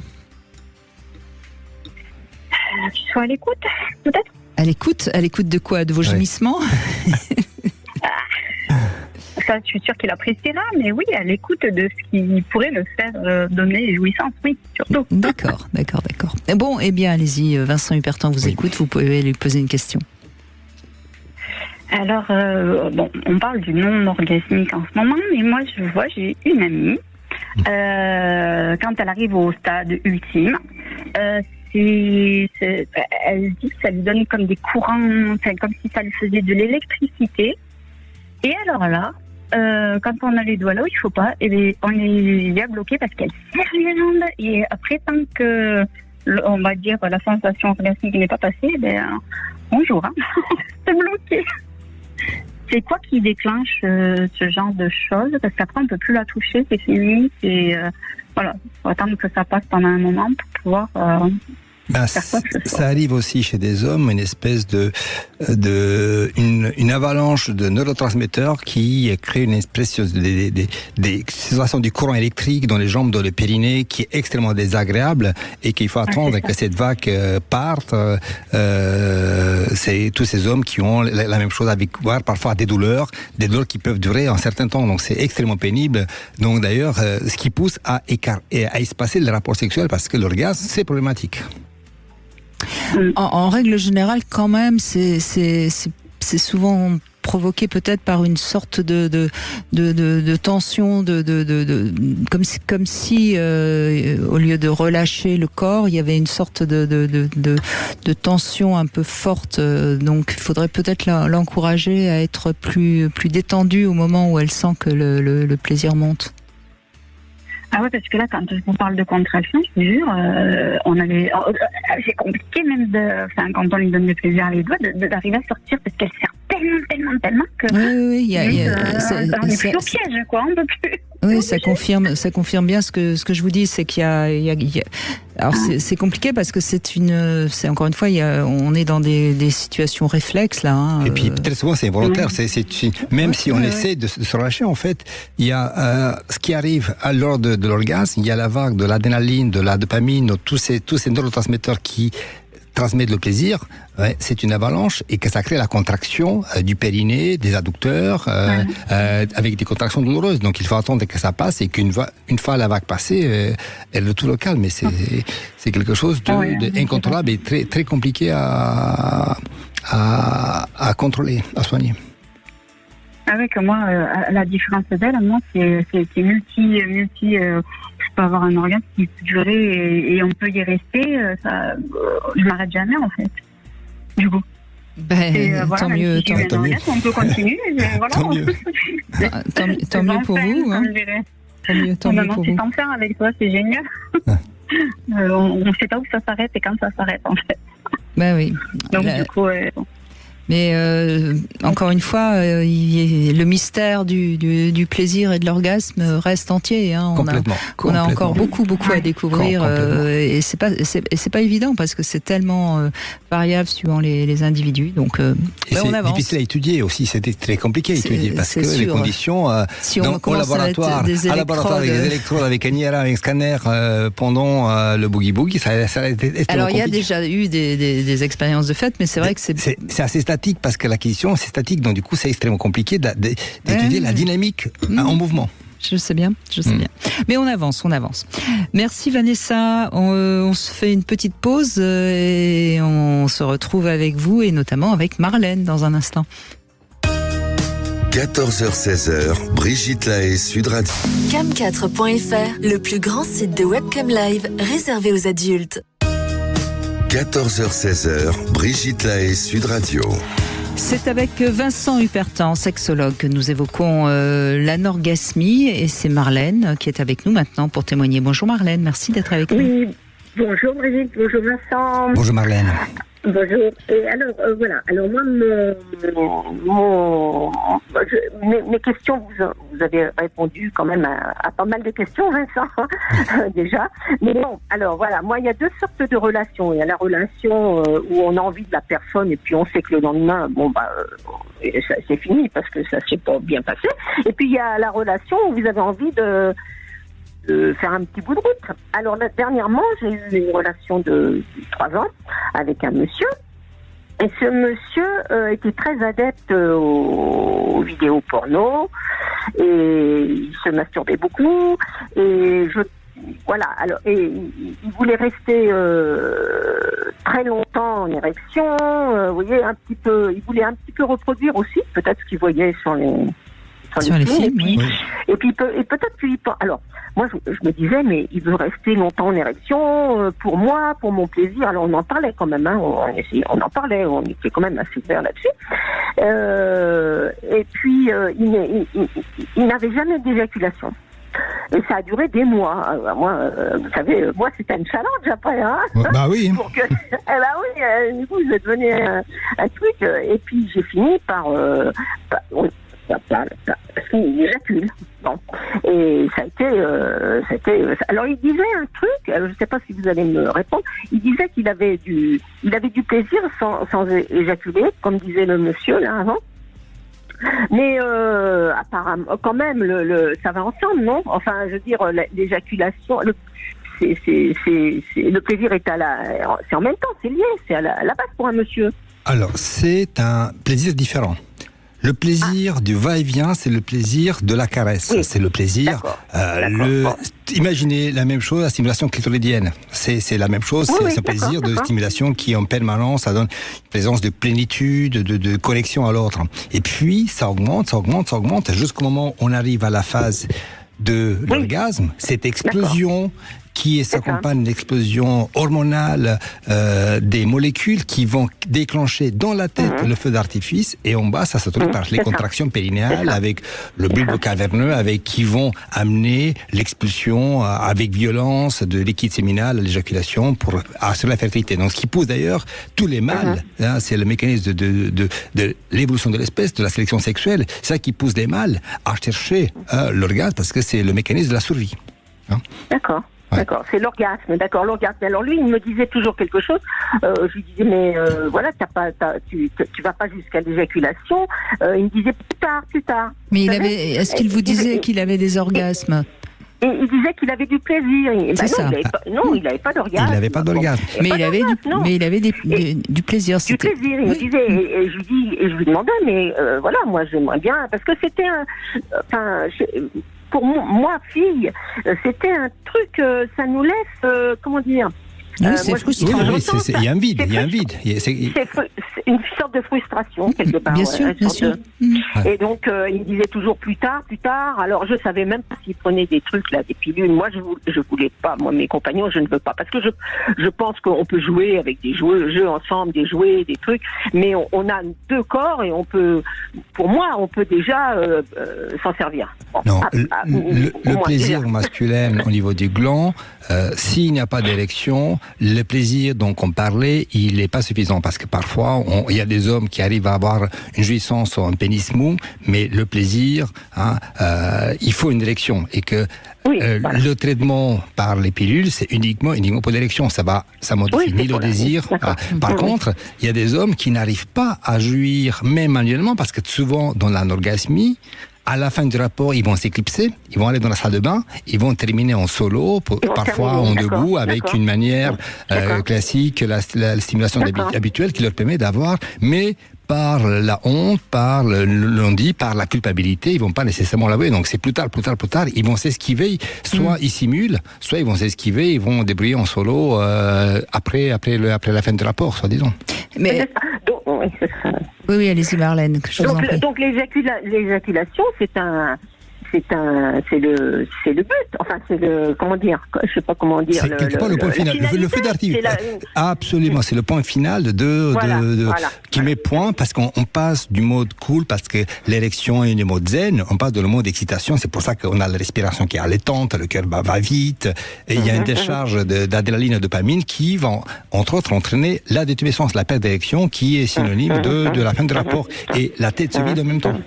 Qu'il soit à l'écoute, peut-être. À l'écoute de quoi? De vos gémissements? Ça, je suis sûre qu'il appréciera, mais oui, à l'écoute de ce qui pourrait me faire donner jouissance, oui, surtout. D'accord. Bon, eh bien, allez-y, Vincent Hupertan vous écoute, vous pouvez lui poser une question. Alors, on parle du non-orgasmique en ce moment, mais moi, j'ai une amie, quand elle arrive au stade ultime, elle dit que ça lui donne comme des courants, comme si ça lui faisait de l'électricité. Et alors là, quand on a les doigts là où il faut pas, on est à bloqué parce qu'elle serre les jambes. Et après, tant que, on va dire, la sensation orgasmique n'est pas passée, bonjour, c'est bloqué. C'est quoi qui déclenche ce genre de choses? Parce qu'après, on ne peut plus la toucher, c'est fini. Voilà, il faut attendre que ça passe pendant un moment pour pouvoir... ça arrive aussi chez des hommes, une espèce une avalanche de neurotransmetteurs qui crée une espèce des sensations du courant électrique dans les jambes, dans le périnée, qui est extrêmement désagréable et qu'il faut attendre que cette vague parte. C'est tous ces hommes qui ont la même chose avec parfois des douleurs qui peuvent durer un certain temps. Donc c'est extrêmement pénible. Donc d'ailleurs, ce qui pousse à espacer le rapport sexuel parce que l'orgasme, c'est problématique. En règle générale, quand même, c'est souvent provoqué peut-être par une sorte de tension, comme si au lieu de relâcher le corps, il y avait une sorte de tension un peu forte. Donc, il faudrait peut-être l'encourager à être plus détendue au moment où elle sent que le plaisir monte. Ah ouais, parce que là, quand on parle de contraction, je te jure, c'est compliqué même quand on lui donne du plaisir à les doigts, d'arriver à sortir parce qu'elle serre tellement que... Oui, on est plus au piège, quoi, on peut plus. Oui, ça confirme bien ce que je vous dis, c'est qu'il y a alors c'est compliqué parce que c'est encore une fois, on est dans des situations réflexes là. Et puis peut-être souvent c'est involontaire, même si on essaie de se relâcher, en fait, il y a ce qui arrive lors de l'orgasme, il y a la vague de l'adrénaline, de la dopamine, tous ces neurotransmetteurs qui transmettre le plaisir, c'est une avalanche et que ça crée la contraction du périnée, des adducteurs, avec des contractions douloureuses. Donc il faut attendre que ça passe et qu'une fois la vague passée, elle est tout le calme. Mais c'est quelque chose d'incontrôlable et très, très compliqué à contrôler, à soigner. Avec moi, la différence d'elle, moi, c'est multi. Je peux avoir un orgasme qui peut durer et on peut y rester. Je m'arrête jamais en fait. Du coup. Tant mieux. Orgasme, on peut continuer. Voilà. Tant mieux pour vous. Tant mieux pour vous. C'est faire avec toi, c'est génial. On ne sait pas où ça s'arrête et quand ça s'arrête en fait. Oui. Donc du coup. Mais encore une fois, le mystère du plaisir et de l'orgasme reste entier. On a encore beaucoup à découvrir et c'est pas évident parce que c'est tellement variable suivant les individus. Donc on avance. C'est difficile à étudier aussi. C'était très compliqué à étudier parce que les conditions au laboratoire, avec des électrodes, avec un IRA, avec un scanner pendant le boogie ça a été. Alors il y a déjà eu des expériences de fait, mais c'est vrai que c'est assez statique parce que l'acquisition c'est statique, donc du coup c'est extrêmement compliqué d'étudier la dynamique en mouvement. Je sais bien. Mais on avance. Merci Vanessa, on se fait une petite pause et on se retrouve avec vous et notamment avec Marlène dans un instant. 14h-16h, Brigitte Lahaie, Sud Radio. Cam4.fr, le plus grand site de webcam live réservé aux adultes. 14h-16h, Brigitte Lahaie, Sud Radio. C'est avec Vincent Hupertan, sexologue, que nous évoquons l'anorgasmie, et c'est Marlène qui est avec nous maintenant pour témoigner. Bonjour Marlène, merci d'être avec nous. Oui, bonjour Brigitte, bonjour Vincent. Bonjour Marlène. Bonjour. Et alors, voilà. Alors moi, mes questions, vous avez répondu quand même à pas mal de questions, Vincent, déjà. Mais bon, alors voilà. Moi, il y a deux sortes de relations. Il y a la relation où on a envie de la personne et puis on sait que le lendemain, c'est fini parce que ça s'est pas bien passé. Et puis il y a la relation où vous avez envie de faire un petit bout de route. Alors dernièrement, j'ai eu une relation de 3 ans avec un monsieur. Et ce monsieur était très adepte aux vidéos porno et il se masturbait beaucoup. Et il voulait rester très longtemps en érection. Vous voyez, il voulait un petit peu reproduire aussi peut-être ce qu'il voyait sur les films. Et puis peut-être qu'il... Alors, moi, je me disais, mais il veut rester longtemps en érection pour moi, pour mon plaisir. Alors, on en parlait quand même, hein, on en parlait, on était quand même assez ouvert là-dessus. Et puis, il n'avait jamais d'éjaculation. Et ça a duré des mois. Moi, vous savez, moi, c'était une challenge après, hein. Bah oui. Du coup, c'est devenu un truc. Et puis, j'ai fini par parce qu'il éjacule. Bon. Et ça a été. Alors il disait un truc, je ne sais pas si vous allez me répondre. Il disait qu'il avait du plaisir sans éjaculer, comme disait le monsieur là avant. Mais apparemment, quand même, ça va ensemble, non? Enfin, je veux dire, l'éjaculation, le plaisir est c'est en même temps, c'est lié, c'est à la base pour un monsieur. Alors, c'est un plaisir différent. Le plaisir du va-et-vient, c'est le plaisir de la caresse. Oui. C'est le plaisir. Imaginez la même chose, la stimulation clitoridienne. C'est la même chose. C'est ce plaisir de stimulation qui, en permanence, ça donne une présence de plénitude, de connexion à l'autre. Et puis, ça augmente, jusqu'au moment où on arrive à la phase de l'orgasme. Cette explosion qui s'accompagne d'explosion hormonale des molécules qui vont déclencher dans la tête le feu d'artifice, et en bas ça se trouve par les contractions périnéales avec le bulbe caverneux, avec qui vont amener l'expulsion avec violence de liquide séminal à l'éjaculation pour assurer la fertilité. Donc ce qui pousse d'ailleurs tous les mâles, hein, c'est le mécanisme de l'évolution de l'espèce, de la sélection sexuelle, c'est ça qui pousse les mâles à chercher l'orgasme, parce que c'est le mécanisme de la survie. Hein. D'accord. Ouais. D'accord, c'est l'orgasme. D'accord, l'orgasme. Alors lui, il me disait toujours quelque chose. Je lui disais, mais voilà, tu vas pas jusqu'à l'éjaculation. Il me disait plus tard. Mais est-ce qu'il vous disait qu'il avait des orgasmes? Et il disait qu'il avait du plaisir. C'est ça. Il n'avait pas d'orgasme. Il n'avait pas d'orgasme. Mais il avait du plaisir. Du plaisir. Il me disait, et je lui demandais, mais voilà, moi j'aimerais bien, parce que c'était pour moi, fille, c'était un truc, ça nous laisse, comment dire... Oui, c'est frustrant. Il y a un vide. C'est une sorte de frustration, quelque part. Bien sûr. Et donc, il me disait toujours plus tard. Alors, je savais même pas s'il prenait des trucs, là, des pilules. Moi, je voulais pas. Moi, mes compagnons, je ne veux pas. Parce que je pense qu'on peut jouer avec des jeux ensemble, des jouets, des trucs. Mais on a 2 corps et pour moi, on peut déjà s'en servir. Bon, non, le plaisir masculin au niveau du gland, s'il n'y a pas d'érection, le plaisir dont on parlait, il n'est pas suffisant, parce que parfois il y a des hommes qui arrivent à avoir une jouissance sur un pénis mou, mais le plaisir, il faut une érection, et que le traitement par les pilules, c'est uniquement pour l'érection. Ça modifie ni le désir. Par contre, il y a des hommes qui n'arrivent pas à jouir même manuellement, parce que souvent dans l'anorgasmie, à la fin du rapport, ils vont s'éclipser, ils vont aller dans la salle de bain, ils vont terminer en solo, parfois en debout, avec une manière classique, la stimulation habituelle qui leur permet d'avoir, mais par la honte, par l'on-dit, par la culpabilité, ils vont pas nécessairement l'avouer. Donc c'est plus tard, ils vont s'esquiver, soit ils simulent, soit ils vont s'esquiver, ils vont débrouiller en solo après la fin du rapport, soi-disant. Mais Oui, c'est ça. Oui, allez-y Marlène, que je vous en prie. Donc l'éjaculation, c'est le but. Enfin, c'est le, comment dire, je sais pas comment dire. C'est quelque part le point final. Le feu d'artifice. Absolument, c'est le point final qui met point, parce qu'on passe du mode cool, parce que l'érection est le mode zen, on passe dans le mode excitation. C'est pour ça qu'on a la respiration qui est allaitante, le cœur va vite, et il y a une décharge d'adrénaline et de dopamine qui vont, entre autres, entraîner la détumescence, la perte d'érection, qui est synonyme de la fin du rapport, et la tête se vide en même temps.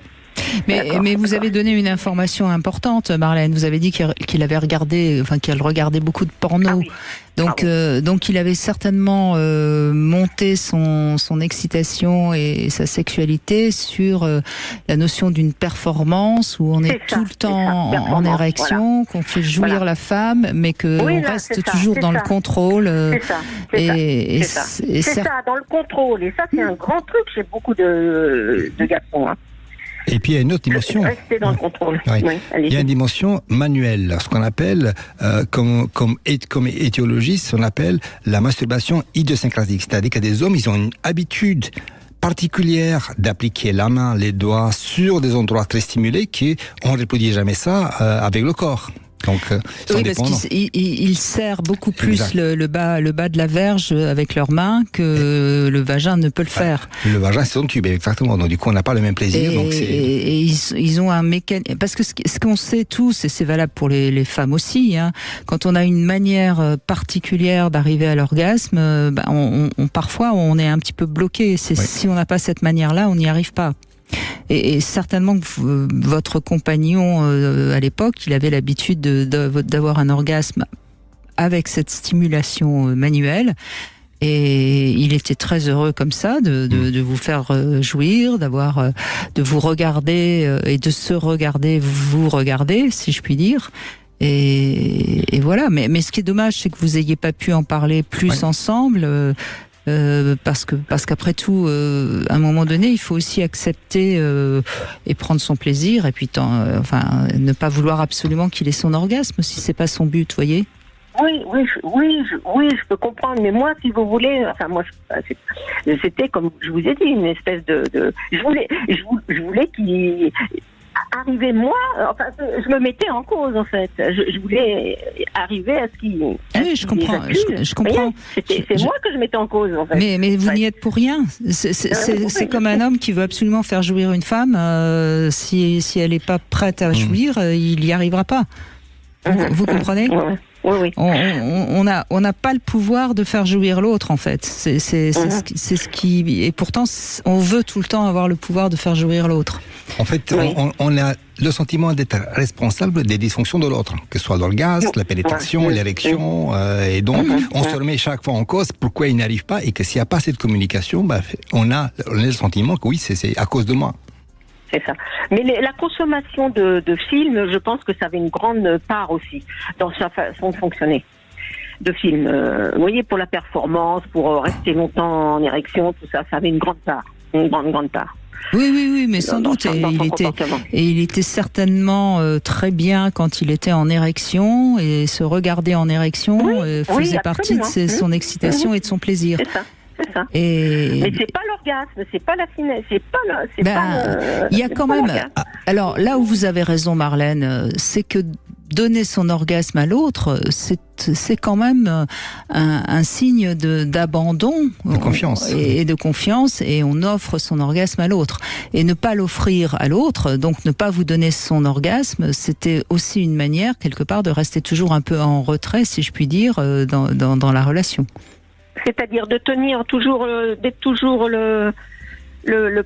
Mais vous avez donné une information importante, Marlène. Vous avez dit qu'il avait regardé, qu'elle regardait beaucoup de porno. Donc il avait certainement monté son excitation et sa sexualité sur la notion d'une performance où on est tout le temps en érection, qu'on fait jouir la femme, mais qu'on reste toujours dans le contrôle. C'est ça, dans le contrôle. Et ça, c'est un grand truc chez beaucoup de garçons. Et puis il y a une autre dimension. Rester dans le contrôle. Oui. Il y a une dimension manuelle, ce qu'on appelle, comme étiologiste, on appelle la masturbation idiosyncratique. C'est-à-dire que des hommes, ils ont une habitude particulière d'appliquer la main, les doigts sur des endroits très stimulés qu'on ne reproduit jamais ça avec le corps. Donc, oui, parce qu'ils serrent beaucoup plus le bas de la verge avec leurs mains que le vagin ne peut le faire. Le vagin, c'est son tube, exactement. Donc, du coup, on n'a pas le même plaisir. Et ils ont un mécanisme. Parce que ce qu'on sait tous, et c'est valable pour les femmes aussi, quand on a une manière particulière d'arriver à l'orgasme, parfois, on est un petit peu bloqué. Si on n'a pas cette manière-là, on n'y arrive pas. Et certainement que votre compagnon, à l'époque, il avait l'habitude d'avoir un orgasme avec cette stimulation manuelle. Et il était très heureux comme ça, de vous faire jouir, de vous regarder et de se regarder, vous regarder, si je puis dire. Et voilà. Mais ce qui est dommage, c'est que vous n'ayez pas pu en parler plus ensemble. Parce qu'après tout, à un moment donné, il faut aussi accepter et prendre son plaisir, et puis ne pas vouloir absolument qu'il ait son orgasme si c'est pas son but, voyez. Oui, je peux comprendre, mais moi, si vous voulez, c'était comme je vous ai dit, une espèce de je voulais qu'il arriver moi, je me mettais en cause en fait. Je voulais arriver à ce qui. Oui, je comprends. Je comprends. C'est moi que je mettais en cause en fait. Mais vous n'y êtes pour rien. C'est comme un homme qui veut absolument faire jouir une femme. Si elle n'est pas prête à jouir, il n'y arrivera pas. Vous comprenez? Oui. On n'a pas le pouvoir de faire jouir l'autre en fait. C'est ce qui. Et pourtant, on veut tout le temps avoir le pouvoir de faire jouir l'autre. En fait, on a le sentiment d'être responsable des dysfonctions de l'autre, que ce soit l'orgasme, la pénétration, l'érection, et donc on se remet chaque fois en cause pourquoi il n'arrive pas, et que s'il n'y a pas cette communication, on a le sentiment que oui, c'est à cause de moi. C'est ça. Mais la consommation de films, je pense que ça avait une grande part aussi dans sa façon de fonctionner. De films, vous voyez, pour la performance, pour rester longtemps en érection, tout ça, ça avait une grande part, une grande part. Oui, mais sans doute. Il était certainement très bien quand il était en érection, et se regarder en érection faisait partie de son excitation et de son plaisir. C'est ça. Mais c'est pas l'orgasme, c'est pas la finesse, il y a quand même. Alors là où vous avez raison, Marlène, c'est que donner son orgasme à l'autre, c'est quand même un signe d'abandon, de confiance et de confiance, et on offre son orgasme à l'autre. Et ne pas l'offrir à l'autre, donc ne pas vous donner son orgasme, c'était aussi une manière quelque part de rester toujours un peu en retrait, si je puis dire, dans la relation. C'est-à-dire de tenir toujours, d'être toujours le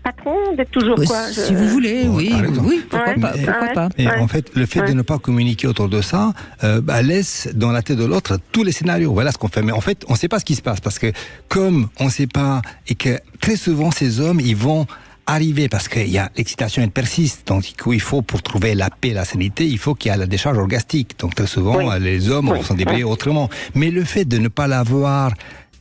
patron, d'être toujours quoi Si vous voulez, oui, pourquoi pas. Et en fait, le fait de ne pas communiquer autour de ça laisse dans la tête de l'autre tous les scénarios. Voilà ce qu'on fait. Mais en fait, on ne sait pas ce qui se passe, parce que comme on ne sait pas, et que très souvent ces hommes, ils vont arriver, parce que l'excitation elle persiste, donc il faut, pour trouver la paix, la sérénité, il faut qu'il y ait la décharge orgastique. Donc très souvent, les hommes vont s'en débrouiller autrement. Mais le fait de ne pas l'avoir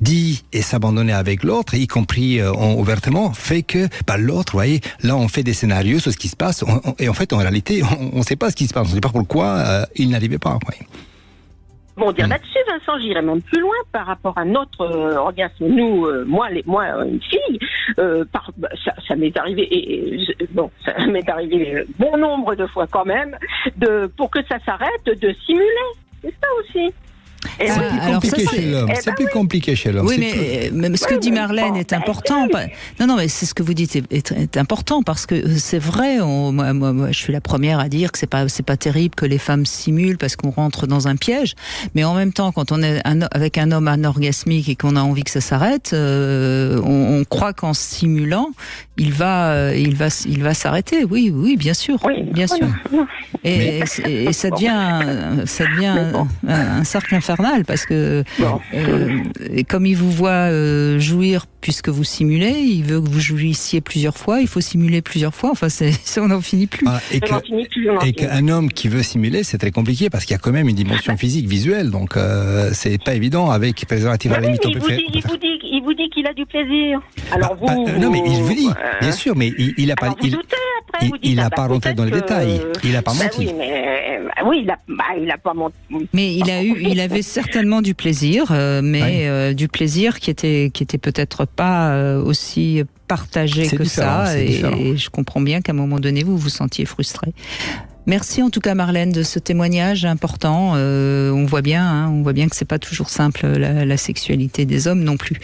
dit et s'abandonner avec l'autre, y compris ouvertement, fait que l'autre, vous voyez, là on fait des scénarios sur ce qui se passe, et en fait en réalité on ne sait pas ce qui se passe, on ne sait pas pourquoi il n'arrivait pas. bon dire là-dessus, Vincent, j'irais même plus loin par rapport à notre orgasme. Nous, moi, une fille, ça m'est arrivé, ça m'est arrivé bon nombre de fois quand même, pour que ça s'arrête, de simuler. C'est ça aussi. C'est plus compliqué chez l'homme. Oui, mais ce que dit Marlène est important. Non, mais c'est ce que vous dites est important parce que c'est vrai. Moi, je suis la première à dire que c'est pas terrible que les femmes simulent parce qu'on rentre dans un piège. Mais en même temps, quand on est avec un homme anorgasmique et qu'on a envie que ça s'arrête, on croit qu'en simulant, il va s'arrêter. Oui, bien sûr, bien sûr. Et ça devient un cercle infernal parce que comme il vous voit jouir puisque vous simulez, il veut que vous jouissiez plusieurs fois, il faut simuler plusieurs fois, enfin on n'en finit plus. Et qu'un homme qui veut simuler, c'est très compliqué parce qu'il y a quand même une dimension physique, visuelle, donc c'est pas évident avec préservatif à la limite. Il vous dit qu'il a du plaisir. Alors non, mais il vous dit, bien sûr, mais il a pas... Il n'a pas rentré dans les détails. Il n'a pas menti. Il a pas menti. Mais il avait certainement du plaisir, mais du plaisir qui était peut-être pas aussi partagé que ça. Et je comprends bien qu'à un moment donné, vous vous sentiez frustré. Merci en tout cas Marlène de ce témoignage important. On voit bien que c'est pas toujours simple la sexualité des hommes non plus.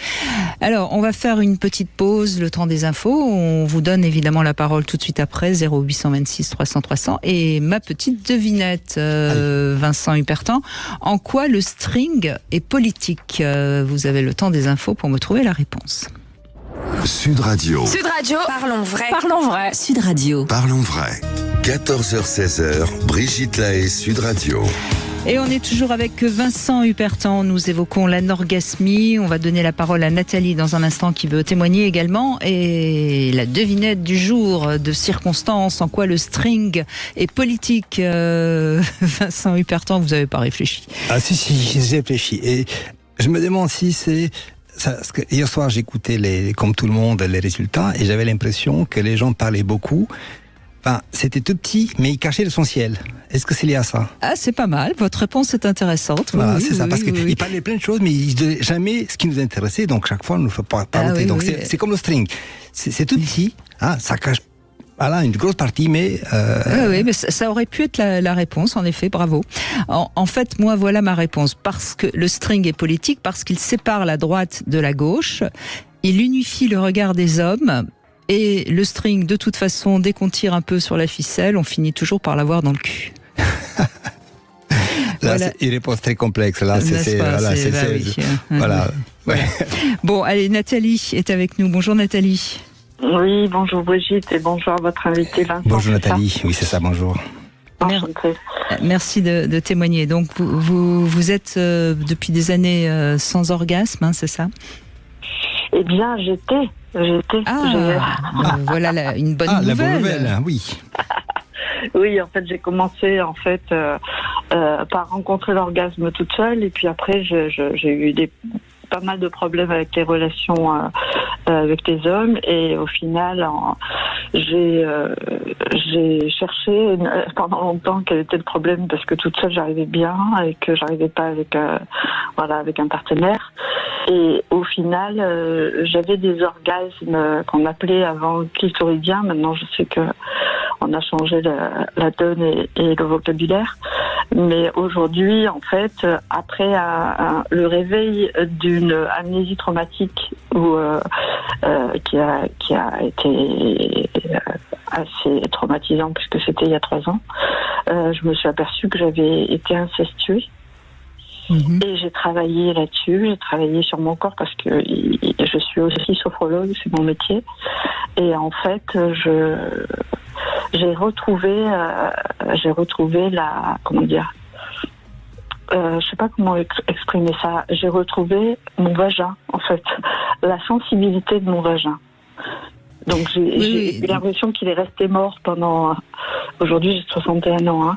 Alors on va faire une petite pause, le temps des infos. On vous donne évidemment la parole tout de suite après 0826 300 300 et ma petite devinette Vincent Hupertan. En quoi le string est politique? Vous avez le temps des infos pour me trouver la réponse. Sud Radio. Sud Radio. Parlons vrai. Parlons vrai. Sud Radio. Parlons vrai. 14h-16h, Brigitte Lahaie, Sud Radio. Et on est toujours avec Vincent Hupertan. Nous évoquons l'anorgasmie. On va donner la parole à Nathalie dans un instant qui veut témoigner également. Et la devinette du jour de circonstance, en quoi le string est politique. Vincent Hupertan, vous n'avez pas réfléchi? Ah si, j'ai réfléchi. Et je me demande si c'est... Parce que hier soir, j'écoutais comme tout le monde les résultats et j'avais l'impression que les gens parlaient beaucoup. Enfin, c'était tout petit, mais ils cachaient l'essentiel. Est-ce que c'est lié à ça? Ah, c'est pas mal. Votre réponse est intéressante. Voilà, c'est ça. Parce qu'ils parlaient plein de choses, mais ils ne disaient jamais ce qui nous intéressait. Donc, chaque fois, on ne nous fait pas parler. Donc, c'est comme le string. C'est tout petit. Ça cache une grosse partie, mais... Oui, mais ça aurait pu être la réponse, en effet. Bravo. En fait, moi, voilà ma réponse. Parce que le string est politique, parce qu'il sépare la droite de la gauche. Il unifie le regard des hommes. Et le string, de toute façon, dès qu'on tire un peu sur la ficelle, on finit toujours par l'avoir dans le cul. Là, c'est une réponse très complexe. Là, voilà. Bon, allez, Nathalie est avec nous. Bonjour Nathalie. Oui, bonjour Brigitte et bonjour à votre invité Vincent. Bonjour Nathalie, oui c'est ça, bonjour. Merci de témoigner. Donc vous êtes depuis des années sans orgasme, c'est ça? Eh bien, j'étais. Voilà une bonne nouvelle. La bonne nouvelle, oui. Oui, en fait, j'ai commencé par rencontrer l'orgasme toute seule, et puis après, j'ai eu pas mal de problèmes avec les relations avec les hommes, et au final, j'ai cherché pendant longtemps quel était le problème, parce que toute seule j'arrivais bien et que j'arrivais pas avec un partenaire. Et au final, j'avais des orgasmes qu'on appelait avant clitoridiens. Maintenant, je sais que on a changé la donne et le vocabulaire. Mais aujourd'hui, en fait, après le réveil d'une amnésie traumatique qui a été assez traumatisant puisque c'était il y a 3 ans, je me suis aperçue que j'avais été incestuée. Et j'ai travaillé là-dessus, j'ai travaillé sur mon corps parce que je suis aussi sophrologue, c'est mon métier. Et en fait, j'ai retrouvé je sais pas comment exprimer ça. J'ai retrouvé mon vagin, en fait, la sensibilité de mon vagin. Donc j'ai l'impression qu'il est resté mort pendant. Aujourd'hui, j'ai 61 ans,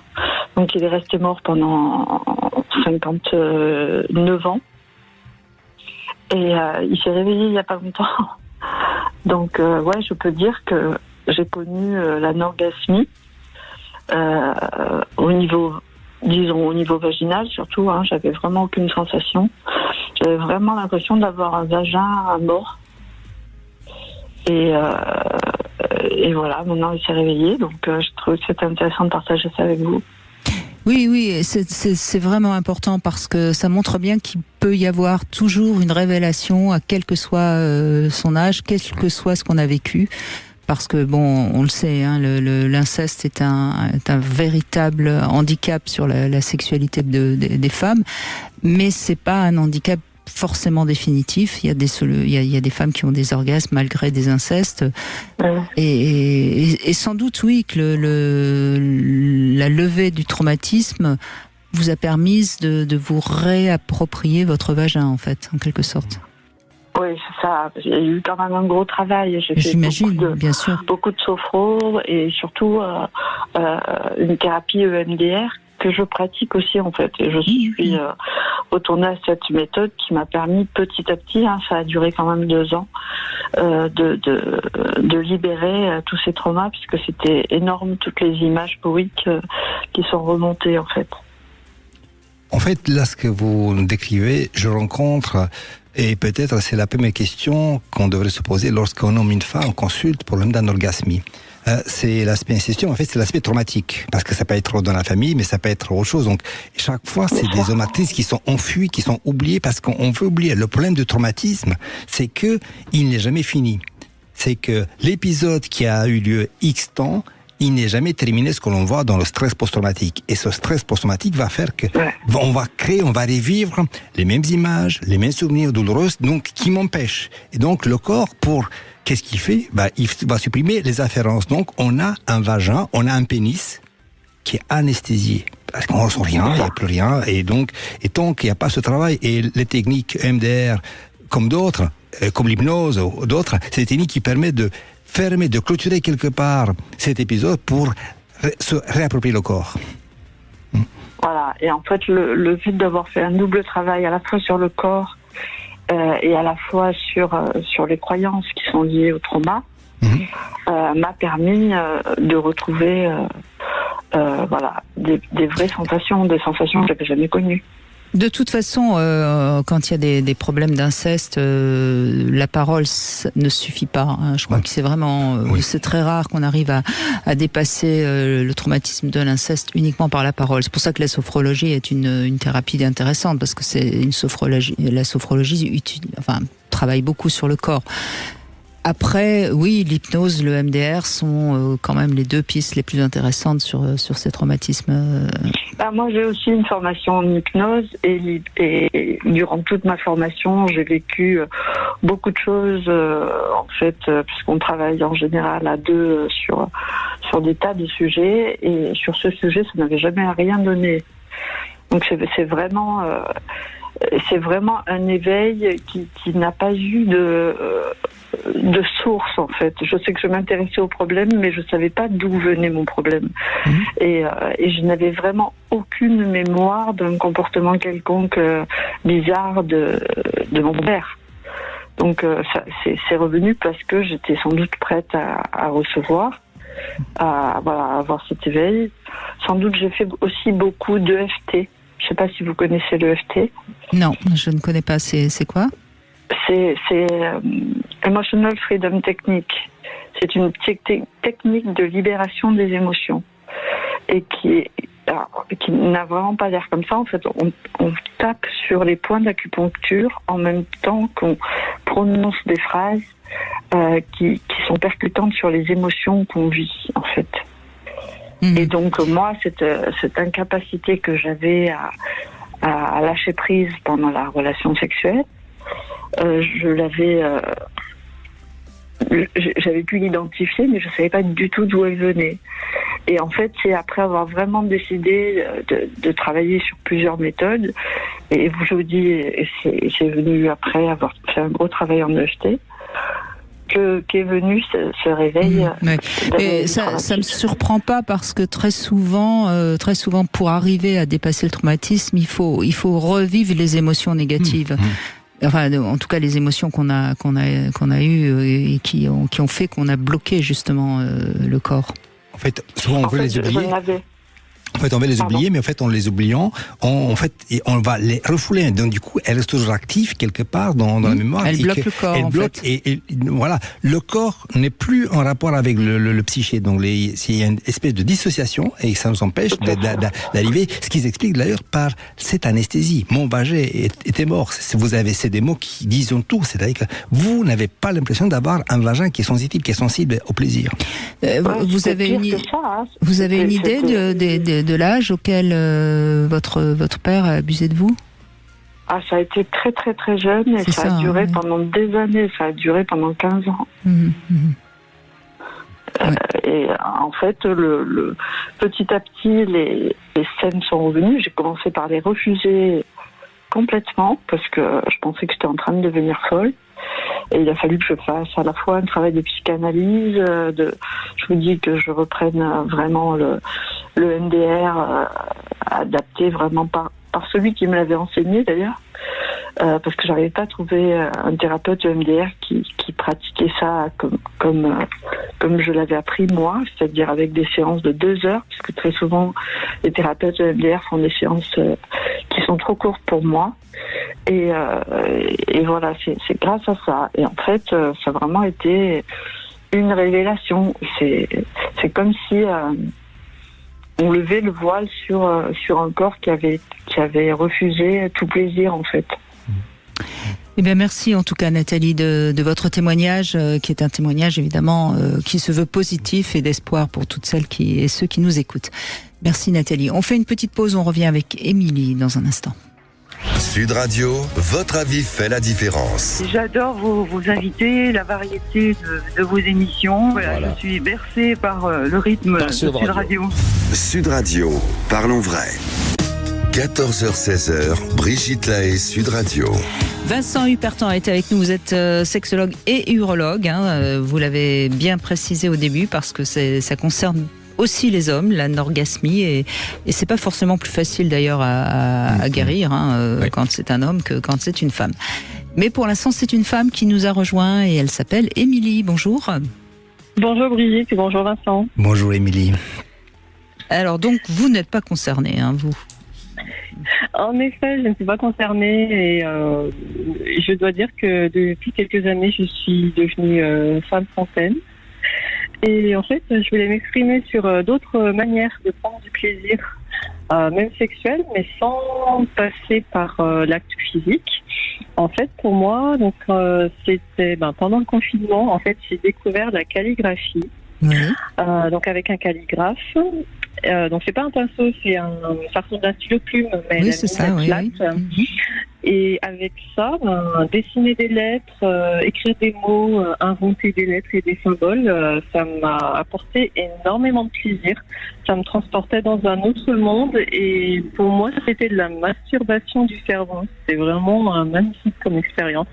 donc il est resté mort pendant 59 ans. Et il s'est réveillé il y a pas longtemps. Donc je peux dire que j'ai connu l'anorgasmie au niveau disons au niveau vaginal surtout, j'avais vraiment aucune sensation. J'avais vraiment l'impression d'avoir un vagin mort. Et voilà, maintenant il s'est réveillé, donc je trouve que c'était intéressant de partager ça avec vous. Oui, c'est vraiment important parce que ça montre bien qu'il peut y avoir toujours une révélation à quel que soit son âge, quel que soit ce qu'on a vécu. Parce que on le sait, l'inceste est un véritable handicap sur la sexualité des femmes, mais c'est pas un handicap forcément définitif. Il y a des femmes qui ont des orgasmes malgré des incestes. Et sans doute, oui, que la levée du traumatisme vous a permis de vous réapproprier votre vagin, en fait, en quelque sorte. Oui, c'est ça. Il y a eu quand même un gros travail. J'ai fait bien sûr. Beaucoup de sophro et surtout une thérapie EMDR que je pratique aussi, en fait. Et je suis retournée à cette méthode qui m'a permis petit à petit, ça a duré quand même 2 ans, de libérer tous ces traumas, puisque c'était énorme, toutes les images poétiques qui sont remontées, en fait. En fait, là, ce que vous décrivez, je rencontre, et peut-être c'est la première question qu'on devrait se poser lorsqu'un homme et une femme consultent pour problème d'anorgasmie. C'est l'aspect incestueux, en fait, c'est l'aspect traumatique. Parce que ça peut être dans la famille, mais ça peut être autre chose. Donc, chaque fois, c'est des hommes actrices qui sont enfuis, qui sont oubliés, parce qu'on veut oublier. Le problème du traumatisme, c'est que il n'est jamais fini. C'est que l'épisode qui a eu lieu X temps, il n'est jamais terminé, ce que l'on voit dans le stress post-traumatique. Et ce stress post-traumatique va faire que on va revivre les mêmes images, les mêmes souvenirs douloureux, donc qui m'empêchent. Et donc le corps, qu'est-ce qu'il fait ? Il va supprimer les afférences. Donc on a un vagin, on a un pénis qui est anesthésié. Parce qu'on ne ressent rien, il n'y a plus rien. Et tant qu'il n'y a pas ce travail, et les techniques MDR, comme d'autres, comme l'hypnose ou d'autres, c'est des techniques qui permettent de fermer, de clôturer quelque part cet épisode pour se réapproprier le corps. Voilà, et en fait, le fait d'avoir fait un double travail à la fois sur le corps et à la fois sur les croyances qui sont liées au trauma, m'a permis de retrouver des vraies sensations, des sensations que j'avais jamais connues. De toute façon, quand il y a des problèmes d'inceste, la parole ne suffit pas. Je crois que c'est vraiment, c'est très rare qu'on arrive à dépasser le traumatisme de l'inceste uniquement par la parole. C'est pour ça que la sophrologie est une thérapie intéressante, parce que c'est une sophrologie. La sophrologie travaille beaucoup sur le corps. Après, oui, l'hypnose, le MDR sont quand même les 2 pistes les plus intéressantes sur ces traumatismes. Moi, j'ai aussi une formation en hypnose et durant toute ma formation, j'ai vécu beaucoup de choses, en fait, puisqu'on travaille en général à 2 sur des tas de sujets, et sur ce sujet, ça n'avait jamais rien donné. Donc c'est vraiment un éveil qui n'a pas eu de source, en fait. Je sais que je m'intéressais au problème, mais je savais pas d'où venait mon problème. Et je n'avais vraiment aucune mémoire d'un comportement quelconque bizarre de mon père. Donc c'est revenu parce que j'étais sans doute prête à recevoir, à avoir cet éveil. Sans doute j'ai fait aussi beaucoup d'EFT. Je sais pas si vous connaissez l'EFT. Non, je ne connais pas. C'est quoi ? C'est Emotional Freedom Technique. C'est une technique de libération des émotions et qui n'a vraiment pas l'air comme ça. En fait, on tape sur les points d'acupuncture en même temps qu'on prononce des phrases qui sont percutantes sur les émotions qu'on vit, en fait. Et donc moi, cette incapacité que j'avais à lâcher prise pendant la relation sexuelle, j'avais pu l'identifier, mais je savais pas du tout d'où elle venait. Et en fait, c'est après avoir vraiment décidé de travailler sur plusieurs méthodes, et je vous dis, et c'est venu après avoir fait un gros travail en EFT, qu'est venu ce réveil. Et ça me surprend pas, parce que très souvent, pour arriver à dépasser le traumatisme, il faut revivre les émotions négatives. Enfin, en tout cas, les émotions qu'on a eues et qui ont fait qu'on a bloqué justement le corps. En fait, souvent on veut les oublier. En fait, on va les oublier, mais en fait, en les oubliant, on va les refouler. Donc, du coup, elles restent toujours actives quelque part dans la mémoire. Elle bloque le corps. Elle bloque, et voilà. Le corps n'est plus en rapport avec le psyché. Donc, il y a une espèce de dissociation et ça nous empêche d'arriver. Ce qu'ils expliquent d'ailleurs par cette anesthésie. Mon vagin était mort. C'est des mots qui disent tout. C'est-à-dire que vous n'avez pas l'impression d'avoir un vagin qui est sensible, au plaisir. Vous avez une idée de l'âge auquel votre père a abusé de vous? Ça a été très très très jeune et ça a duré pendant des années, ça a duré pendant 15 ans. Et en fait, petit à petit, les scènes sont revenues. J'ai commencé par les refuser complètement parce que je pensais que j'étais en train de devenir folle. Et il a fallu que je fasse à la fois un travail de psychanalyse, je vous dis que je reprenne vraiment le MDR adapté vraiment par celui qui me l'avait enseigné d'ailleurs, parce que j'arrivais pas à trouver un thérapeute MDR qui pratiquait ça comme je l'avais appris moi, c'est-à-dire avec des séances de 2 heures, puisque très souvent les thérapeutes MDR font des séances qui sont trop courtes pour moi. Et voilà, c'est grâce à ça. Et en fait, ça a vraiment été une révélation. C'est comme si on levait le voile sur un corps qui avait refusé tout plaisir, en fait. Eh bien, merci en tout cas, Nathalie, de votre témoignage, qui est un témoignage évidemment qui se veut positif et d'espoir pour toutes celles et ceux qui nous écoutent. Merci, Nathalie. On fait une petite pause, on revient avec Émilie dans un instant. Sud Radio, votre avis fait la différence. J'adore vos invités, la variété de vos émissions. Voilà. Je suis bercée par le rythme de Sud Radio. Sud Radio, parlons vrai. 14h-16h, Brigitte Lahaie, Sud Radio. Vincent Hupertan est avec nous, vous êtes sexologue et urologue. Vous l'avez bien précisé au début parce que ça concerne aussi les hommes, l'anorgasmie, et c'est pas forcément plus facile d'ailleurs à guérir quand c'est un homme que quand c'est une femme. Mais pour l'instant, c'est une femme qui nous a rejoint et elle s'appelle Émilie. Bonjour. Bonjour Brigitte, bonjour Vincent. Bonjour Émilie. Alors donc, vous n'êtes pas concernée, vous? En effet, je ne suis pas concernée et je dois dire que depuis quelques années, je suis devenue femme fontaine. Et en fait, je voulais m'exprimer sur d'autres manières de prendre du plaisir, même sexuel, mais sans passer par l'acte physique. En fait, pour moi, donc c'était pendant le confinement. En fait, j'ai découvert la calligraphie. Donc avec un calligraphe. Donc c'est pas un pinceau, ça ressemble à un stylo plume, mais oui, c'est ça, plate. Et avec ça, dessiner des lettres, écrire des mots, inventer des lettres et des symboles, ça m'a apporté énormément de plaisir. Ça me transportait dans un autre monde et pour moi, c'était de la masturbation du cerveau. C'était vraiment magnifique comme expérience.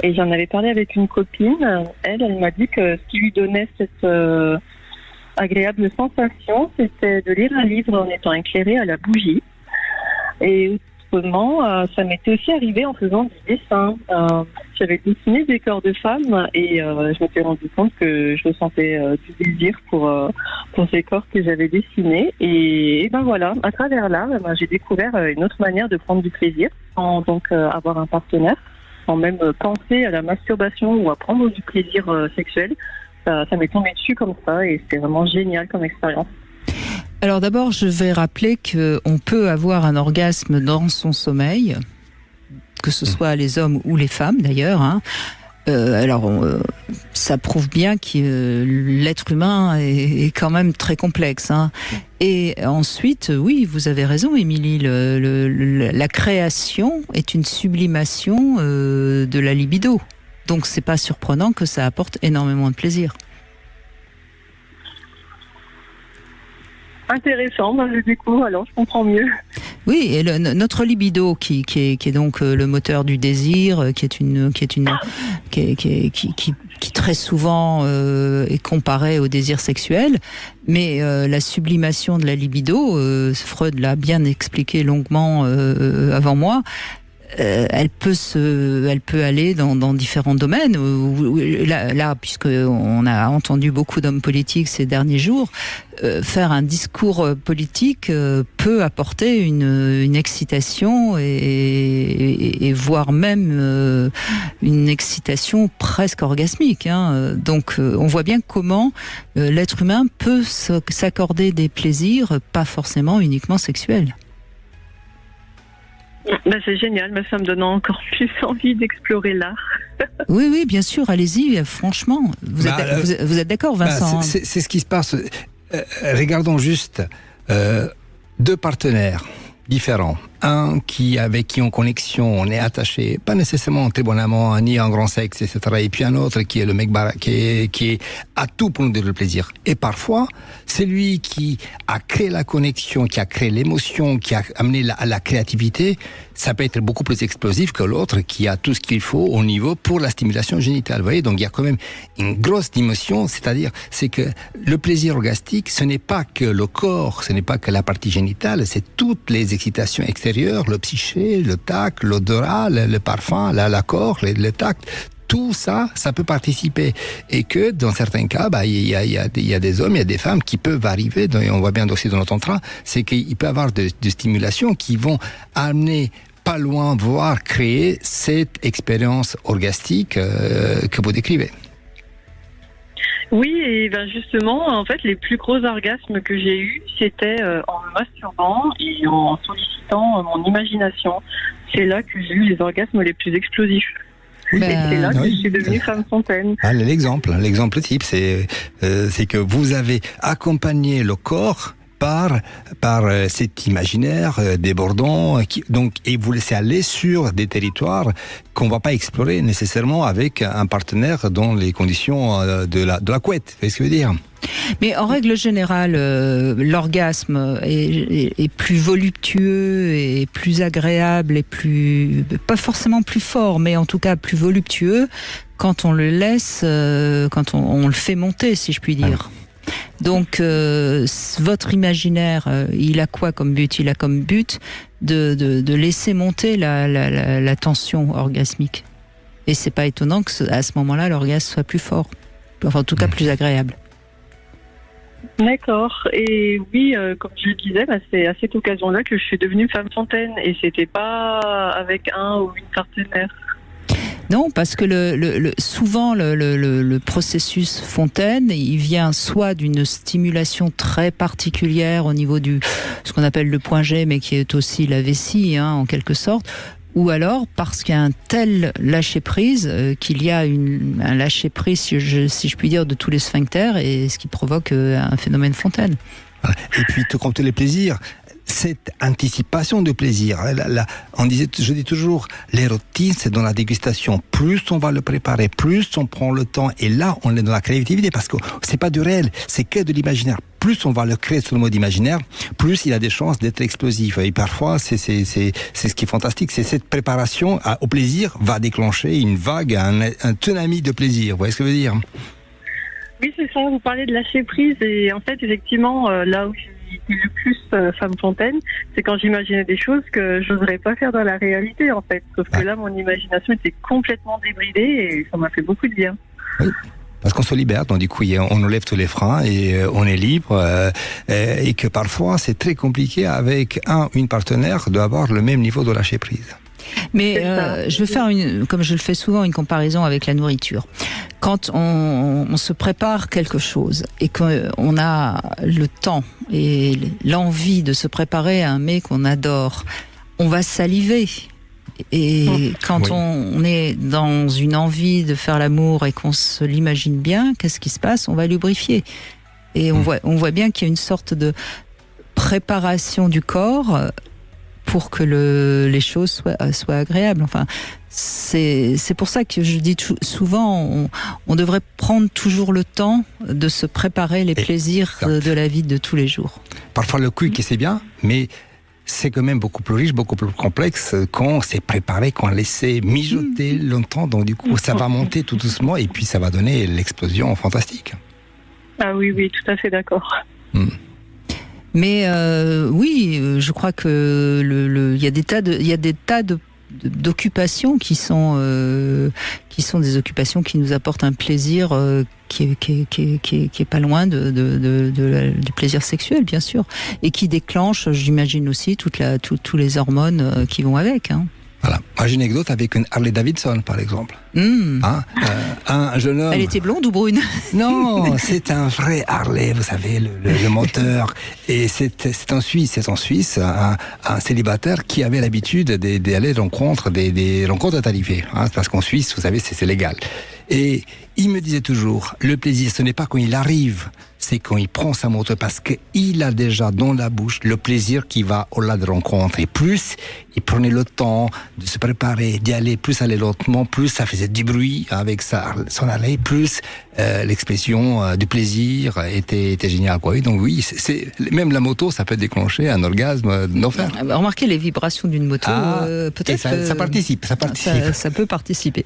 Et j'en avais parlé avec une copine. Elle m'a dit que ce qui lui donnait cette agréable sensation, c'était de lire un livre en étant éclairé à la bougie. Et autrement, ça m'était aussi arrivé en faisant du dessin. J'avais dessiné des corps de femmes et je m'étais rendu compte que je ressentais du désir pour ces corps que j'avais dessinés. Et ben voilà, à travers là, j'ai découvert une autre manière de prendre du plaisir, sans donc avoir un partenaire, sans même penser à la masturbation ou à prendre du plaisir sexuel. Ça m'est tombé dessus comme ça et c'était vraiment génial comme expérience. Alors d'abord, je vais rappeler qu'on peut avoir un orgasme dans son sommeil, que ce soit les hommes ou les femmes d'ailleurs. Ça prouve bien que l'être humain est quand même très complexe. Et ensuite, oui, vous avez raison, Émilie, la création est une sublimation de la libido. Donc c'est pas surprenant que ça apporte énormément de plaisir. Intéressant, je découvre, alors je comprends mieux. Oui, et notre libido qui est donc le moteur du désir, qui très souvent est comparé au désir sexuel, mais la sublimation de la libido, Freud l'a bien expliqué longuement avant moi. elle peut aller dans différents domaines. Là, puisque on a entendu beaucoup d'hommes politiques ces derniers jours, faire un discours politique peut apporter une excitation et voire même une excitation presque orgasmique. Donc, on voit bien comment l'être humain peut s'accorder des plaisirs, pas forcément uniquement sexuels. C'est génial, mais ça me donne encore plus envie d'explorer l'art. Oui, bien sûr, allez-y, franchement. Vous êtes d'accord, Vincent? C'est ce qui se passe. Regardons juste deux partenaires différents. Un avec qui on connexion, on est attaché, pas nécessairement un très bon amant, ni un grand sexe, etc. Et puis un autre qui est le mec qui est à tout pour nous donner le plaisir. Et parfois, c'est lui qui a créé la connexion, qui a créé l'émotion, qui a amené la créativité. Ça peut être beaucoup plus explosif que l'autre qui a tout ce qu'il faut au niveau pour la stimulation génitale. Vous voyez, donc il y a quand même une grosse dimension, c'est-à-dire c'est que le plaisir orgastique, ce n'est pas que le corps, ce n'est pas que la partie génitale, c'est toutes les excitations extérieures, le psyché, le tact, l'odorat, le parfum, l'accord, le tact. Tout ça, ça peut participer. Et que, dans certains cas, il y a des hommes, il y a des femmes qui peuvent arriver, et on voit bien aussi dans notre train, c'est qu'il peut y avoir de stimulations qui vont amener pas loin, voire créer cette expérience orgastique que vous décrivez. Oui, et justement, en fait, les plus gros orgasmes que j'ai eus, c'était en me masturbant et en sollicitant mon imagination. C'est là que j'ai eu les orgasmes les plus explosifs. Et c'est là que je suis devenue femme fontaine. L'exemple type, c'est que vous avez accompagné le corps par cet imaginaire débordant, et vous laissez aller sur des territoires qu'on ne va pas explorer nécessairement avec un partenaire dans les conditions de la couette. Vous voyez ce que je veux dire ? Mais en règle générale, l'orgasme est plus voluptueux et plus agréable et pas forcément plus fort, mais en tout cas plus voluptueux quand on le laisse, quand on le fait monter, si je puis dire. Donc, votre imaginaire, il a quoi comme but ? Il a comme but de laisser monter la tension orgasmique. Et c'est pas étonnant que à ce moment-là, l'orgasme soit plus fort. Enfin, en tout cas, plus agréable. D'accord. Et oui, comme je le disais, c'est à cette occasion-là que je suis devenue femme fontaine. Et c'était pas avec un ou une partenaire. Non, parce que souvent le processus fontaine, il vient soit d'une stimulation très particulière au niveau ce qu'on appelle le point G, mais qui est aussi la vessie, en quelque sorte, ou alors parce qu'il y a un tel lâcher-prise qu'il y a un lâcher-prise, si je puis dire, de tous les sphincters, et ce qui provoque un phénomène fontaine. Et puis, tout comme tous les plaisirs, cette anticipation de plaisir. Je dis toujours, l'érotisme, c'est dans la dégustation. Plus on va le préparer, plus on prend le temps. Et là, on est dans la créativité parce que c'est pas du réel, c'est que de l'imaginaire. Plus on va le créer sur le mode imaginaire, plus il a des chances d'être explosif. Et parfois, c'est ce qui est fantastique, c'est cette préparation au plaisir va déclencher une vague, un tsunami de plaisir. Vous voyez ce que je veux dire ? Oui, c'est ça. Vous parlez de lâcher prise et en fait, effectivement, là où j'étais le plus femme fontaine, c'est quand j'imaginais des choses que je n'oserais pas faire dans la réalité, en fait. Sauf que là, mon imagination était complètement débridée et ça m'a fait beaucoup de bien. Oui. Parce qu'on se libère, donc du coup on enlève tous les freins et on est libre et que parfois c'est très compliqué avec une partenaire d'avoir le même niveau de lâcher prise. Mais je vais faire comme je le fais souvent, une comparaison avec la nourriture. Quand on se prépare quelque chose et qu'on a le temps et l'envie de se préparer un mets qu'on adore, on va saliver. Et quand on est dans une envie de faire l'amour et qu'on se l'imagine bien, qu'est-ce qui se passe ? On va lubrifier. Et on voit bien qu'il y a une sorte de préparation du corps pour que les choses soient agréables. Enfin, c'est pour ça que je dis souvent, on devrait prendre toujours le temps de se préparer les plaisirs de la vie de tous les jours. Parfois le quick, c'est bien, mais c'est quand même beaucoup plus riche, beaucoup plus complexe quand c'est préparé, quand on laissé mijoter longtemps. Donc du coup, ça va monter tout doucement et puis ça va donner l'explosion fantastique. Ah oui, tout à fait d'accord. Mais oui, je crois que il y a des tas de d'occupations qui sont des occupations qui nous apportent un plaisir qui est pas loin du plaisir sexuel, bien sûr, et qui déclenche, j'imagine aussi, tous les hormones qui vont avec. Hein. Voilà. Moi, j'ai une anecdote avec une Harley Davidson, par exemple. Un jeune homme. Elle était blonde ou brune? Non, c'est un vrai Harley, vous savez, le moteur. Et c'est en Suisse, un célibataire qui avait l'habitude d'aller des rencontres tarifées. Parce qu'en Suisse, vous savez, c'est légal. Et il me disait toujours, le plaisir, ce n'est pas quand il arrive, c'est quand il prend sa moto, parce qu'il a déjà dans la bouche le plaisir qui va au-delà de rencontre. Et plus il prenait le temps de se préparer, d'y aller, plus aller lentement, plus ça faisait du bruit avec son allée, plus l'expression du plaisir était géniale. Quoi. Et donc oui, même la moto, ça peut déclencher un orgasme d'enfer. Remarquez les vibrations d'une moto, peut-être ça participe. Ça peut participer.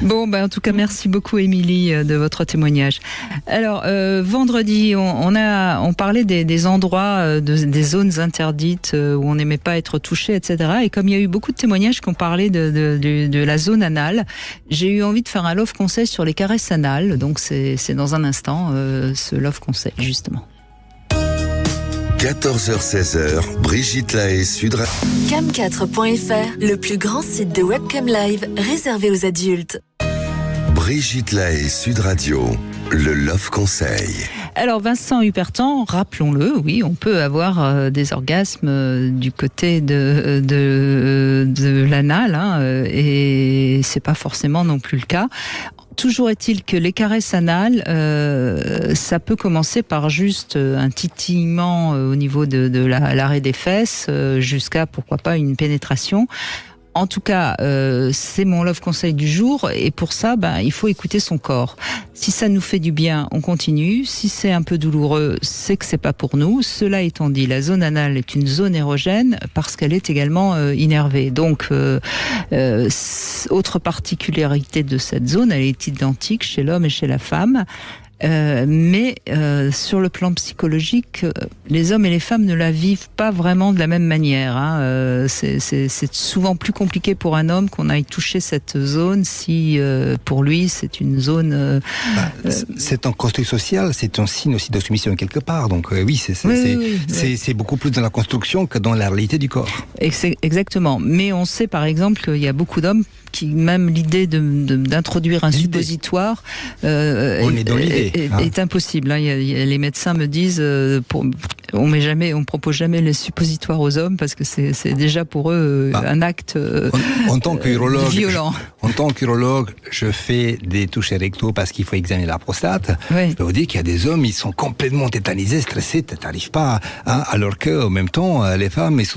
Bon, en tout cas, merci beaucoup, Émilie, de votre témoignage. Alors, vendredi, on parlait des endroits, des zones interdites où on n'aimait pas être touché, etc. Et comme il y a eu beaucoup de témoignages qui ont parlé de la zone anale, j'ai eu envie de faire un love conseil sur les caresses anales. Donc, c'est dans un instant, ce love conseil, justement. 14h-16h, Brigitte Lahaie, Sud Radio. Cam4.fr, le plus grand site de webcam live réservé aux adultes. Brigitte Lahaie, Sud Radio, le Love Conseil. Alors Vincent Hupertan, rappelons-le, oui, on peut avoir des orgasmes du côté de l'anal, et c'est pas forcément non plus le cas. Toujours est-il que les caresses anales, ça peut commencer par juste un titillement au niveau de l'arrêt des fesses, jusqu'à pourquoi pas une pénétration. En tout cas, c'est mon love conseil du jour, et pour ça, il faut écouter son corps. Si ça nous fait du bien, on continue. Si c'est un peu douloureux, c'est que c'est pas pour nous. Cela étant dit, la zone anale est une zone érogène parce qu'elle est également innervée. Donc, autre particularité de cette zone, elle est identique chez l'homme et chez la femme. Mais sur le plan psychologique, les hommes et les femmes ne la vivent pas vraiment de la même manière. C'est souvent plus compliqué pour un homme qu'on aille toucher cette zone si pour lui c'est une zone... c'est un construit social, c'est un signe aussi de soumission quelque part. Donc oui, c'est beaucoup plus dans la construction que dans la réalité du corps. Exactement. Mais on sait par exemple qu'il y a beaucoup d'hommes qui, même l'idée d'introduire un suppositoire est impossible. Les médecins me disent on propose jamais les suppositoires aux hommes parce que c'est déjà pour eux un acte en tant qu'urologue, violent. En tant qu'urologue, je fais des touchés rectaux parce qu'il faut examiner la prostate. Oui. Je peux vous dire qu'il y a des hommes, ils sont complètement tétanisés, stressés, t'arrives pas. Alors qu'en même temps, les femmes, ils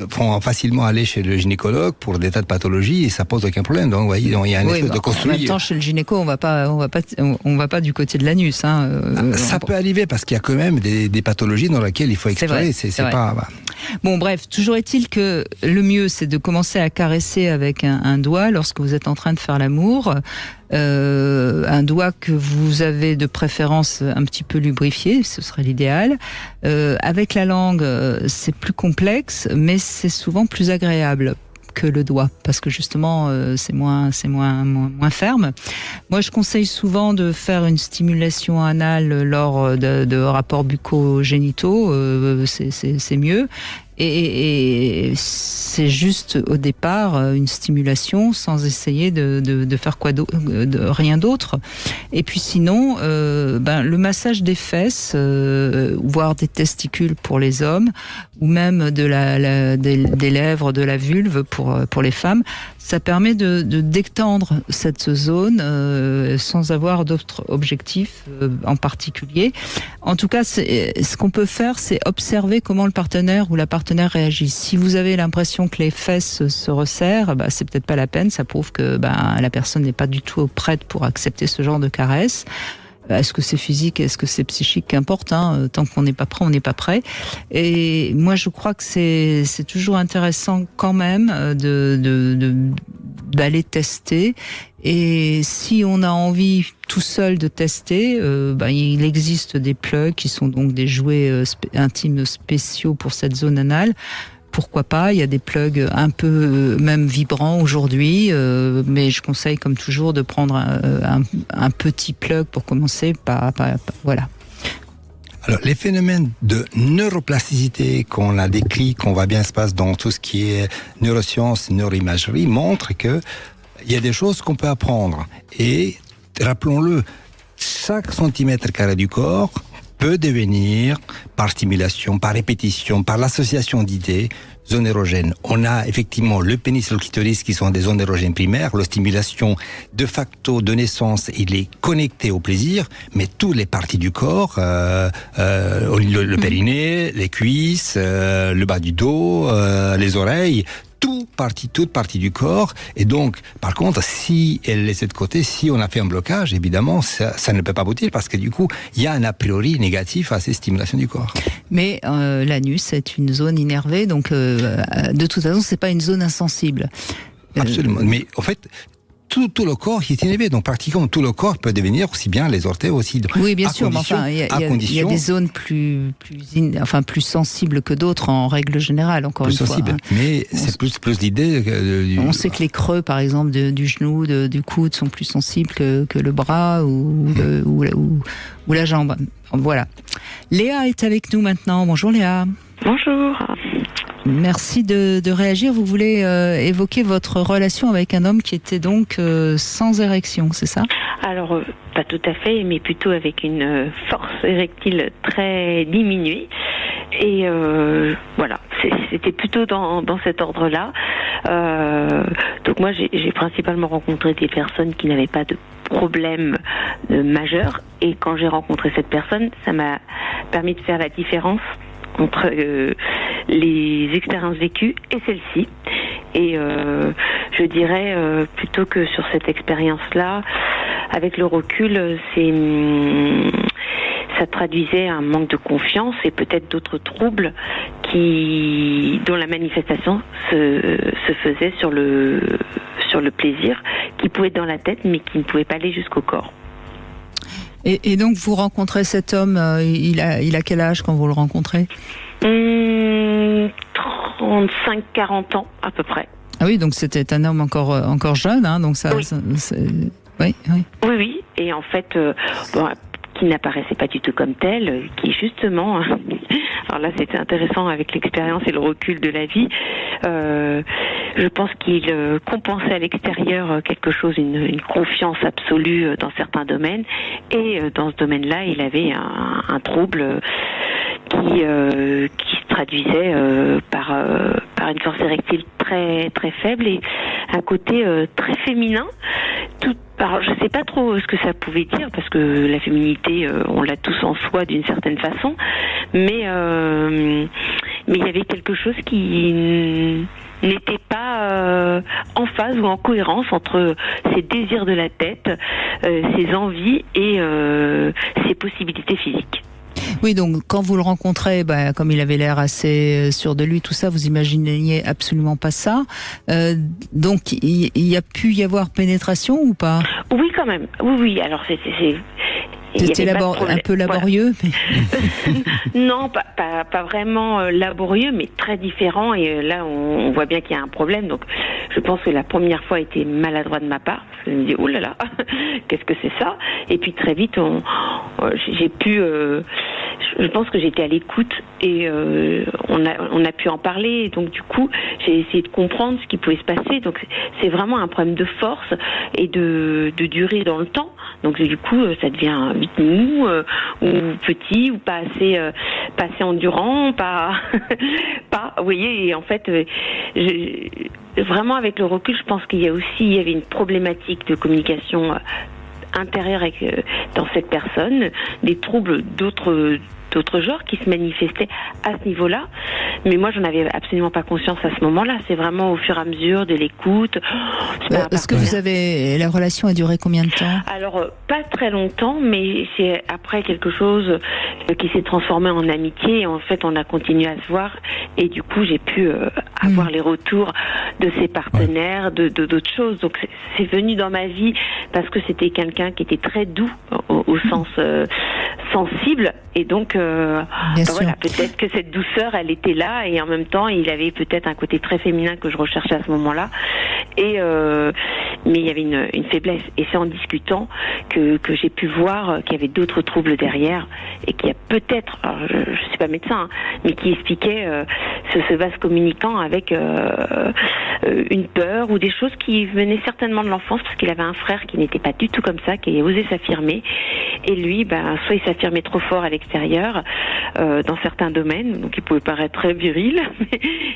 font facilement aller chez le gynécologue pour des tas de pathologies et ça pose aucun problème. Donc, il y a un effet de construit. En même temps, chez le gynéco, on va pas du côté de l'anus. Ça peut arriver parce qu'il y a quand même des pathologies dans lesquelles il faut explorer. C'est pas. Bon, bref, toujours est-il que le mieux, c'est de commencer à caresser avec un doigt lorsque vous êtes en train de faire l'amour. Un doigt que vous avez de préférence un petit peu lubrifié, ce serait l'idéal. Avec la langue, c'est plus complexe, mais c'est souvent plus agréable que le doigt, parce que justement c'est moins ferme. Moi, je conseille souvent de faire une stimulation anale lors de rapports bucco-génitaux, c'est mieux. Et c'est juste au départ une stimulation sans essayer de faire rien d'autre. Et puis sinon, le massage des fesses, voire des testicules pour les hommes, ou même des lèvres, de la vulve pour les femmes, ça permet de détendre cette zone sans avoir d'autres objectifs en particulier. En tout cas, ce qu'on peut faire, c'est observer comment le partenaire ou la partenaire réagit. Si vous avez l'impression que les fesses se resserrent, c'est peut-être pas la peine. Ça prouve que la personne n'est pas du tout prête pour accepter ce genre de caresse. Est-ce que c'est physique, est-ce que c'est psychique, qu'importe, tant qu'on n'est pas prêt, on n'est pas prêt. Et moi, je crois que c'est toujours intéressant quand même d'aller tester. Et si on a envie tout seul de tester, il existe des plugs qui sont donc des jouets intimes spéciaux pour cette zone anale, pourquoi pas. Il y a des plugs un peu même vibrants aujourd'hui, mais je conseille comme toujours de prendre un petit plug pour commencer. Voilà. Alors, les phénomènes de neuroplasticité qu'on a décrits, qu'on voit bien se passe dans tout ce qui est neurosciences, neuroimagerie, montrent que il y a des choses qu'on peut apprendre. Et rappelons-le, chaque centimètre carré du corps peut devenir, par stimulation, par répétition, par l'association d'idées, zone érogène. On a effectivement le pénis et le clitoris qui sont des zones érogènes primaires. La stimulation, de facto, de naissance, il est connecté au plaisir, mais toutes les parties du corps, le périnée, les cuisses, le bas du dos, les oreilles, toute partie du corps. Et donc, par contre, si elle est laissée de côté, si on a fait un blocage, évidemment, ça ne peut pas aboutir parce que du coup, il y a un a priori négatif à ces stimulations du corps. Mais l'anus est une zone innervée, donc de toute façon, c'est pas une zone insensible. Absolument. Mais en fait, tout le corps est innervé, donc pratiquement tout le corps peut devenir aussi bien les orteils aussi. Oui, bien sûr, mais enfin, il y a des zones plus sensibles que d'autres en règle générale, encore une fois. Hein. Mais c'est plus l'idée. On sait que les creux, par exemple, du genou, du coude, sont plus sensibles que le bras ou la jambe. Voilà. Léa est avec nous maintenant. Bonjour Léa. Bonjour. Merci de réagir. Vous voulez évoquer votre relation avec un homme qui était donc sans érection, c'est ça ? Alors, pas tout à fait, mais plutôt avec une force érectile très diminuée. Et voilà, c'était plutôt dans cet ordre-là. Donc moi, j'ai principalement rencontré des personnes qui n'avaient pas de problème majeur. Et quand j'ai rencontré cette personne, ça m'a permis de faire la différence entre les expériences vécues et celle-ci. Et je dirais plutôt que sur cette expérience-là, avec le recul, ça traduisait un manque de confiance et peut-être d'autres troubles dont la manifestation se faisait sur le plaisir, qui pouvait être dans la tête, mais qui ne pouvait pas aller jusqu'au corps. Et donc vous rencontrez cet homme, il a quel âge quand vous le rencontrez ? 35-40 ans à peu près. Ah oui, donc c'était un homme encore jeune, hein, donc ça. Oui. Oui. Et en fait, qui n'apparaissait pas du tout comme tel, qui justement, alors là c'était intéressant avec l'expérience et le recul de la vie, je pense qu'il compensait à l'extérieur quelque chose, une confiance absolue dans certains domaines, et dans ce domaine-là il avait un trouble qui se traduisait par une force érectile très très faible et un côté très féminin. Alors, je sais pas trop ce que ça pouvait dire parce que la féminité, on l'a tous en soi d'une certaine façon, mais il y avait quelque chose qui n'était pas en phase ou en cohérence entre ses désirs de la tête, ses envies et ses possibilités physiques. Oui, donc quand vous le rencontrez, comme il avait l'air assez sûr de lui, tout ça, vous imaginiez absolument pas ça. Donc il y a pu y avoir pénétration ou pas ? Oui, quand même. Oui. Alors c'était un peu laborieux, voilà. Non, pas vraiment laborieux, mais très différent. Et là, on voit bien qu'il y a un problème. Donc, je pense que la première fois était maladroit de ma part. Parce que je me dis, oh là là, qu'est-ce que c'est ça ? Et puis très vite, j'ai pu. Je pense que j'étais à l'écoute et on a pu en parler. Et donc du coup, j'ai essayé de comprendre ce qui pouvait se passer. Donc c'est vraiment un problème de force et de durée dans le temps. Donc du coup, ça devient vite mou ou petit ou pas assez endurant, pas. Vous voyez, et en fait, vraiment avec le recul, je pense qu'il y avait une problématique de communication intérieure dans cette personne, des troubles d'autres genres qui se manifestaient à ce niveau-là. Mais moi, j'en avais absolument pas conscience à ce moment-là. C'est vraiment au fur et à mesure de l'écoute. Est-ce que la relation a duré combien de temps ? Alors, pas très longtemps, mais c'est après quelque chose qui s'est transformé en amitié. Et en fait, on a continué à se voir Et du coup, j'ai pu avoir les retours de ses partenaires, d'autres choses. Donc, c'est venu dans ma vie parce que c'était quelqu'un qui était très doux au sens sensible. Et donc, voilà, peut-être que cette douceur, elle était là. Et en même temps, il avait peut-être un côté très féminin que je recherchais à ce moment-là. Et mais il y avait une faiblesse. Et c'est en discutant que j'ai pu voir qu'il y avait d'autres troubles derrière et qu'il y a peut-être, je ne suis pas médecin, mais qui expliquait ce vase communicant avec une peur ou des choses qui venaient certainement de l'enfance, parce qu'il avait un frère qui n'était pas du tout comme ça, qui osait s'affirmer. Et lui, soit il s'affirmait trop fort à l'extérieur dans certains domaines, donc il pouvait paraître très viril.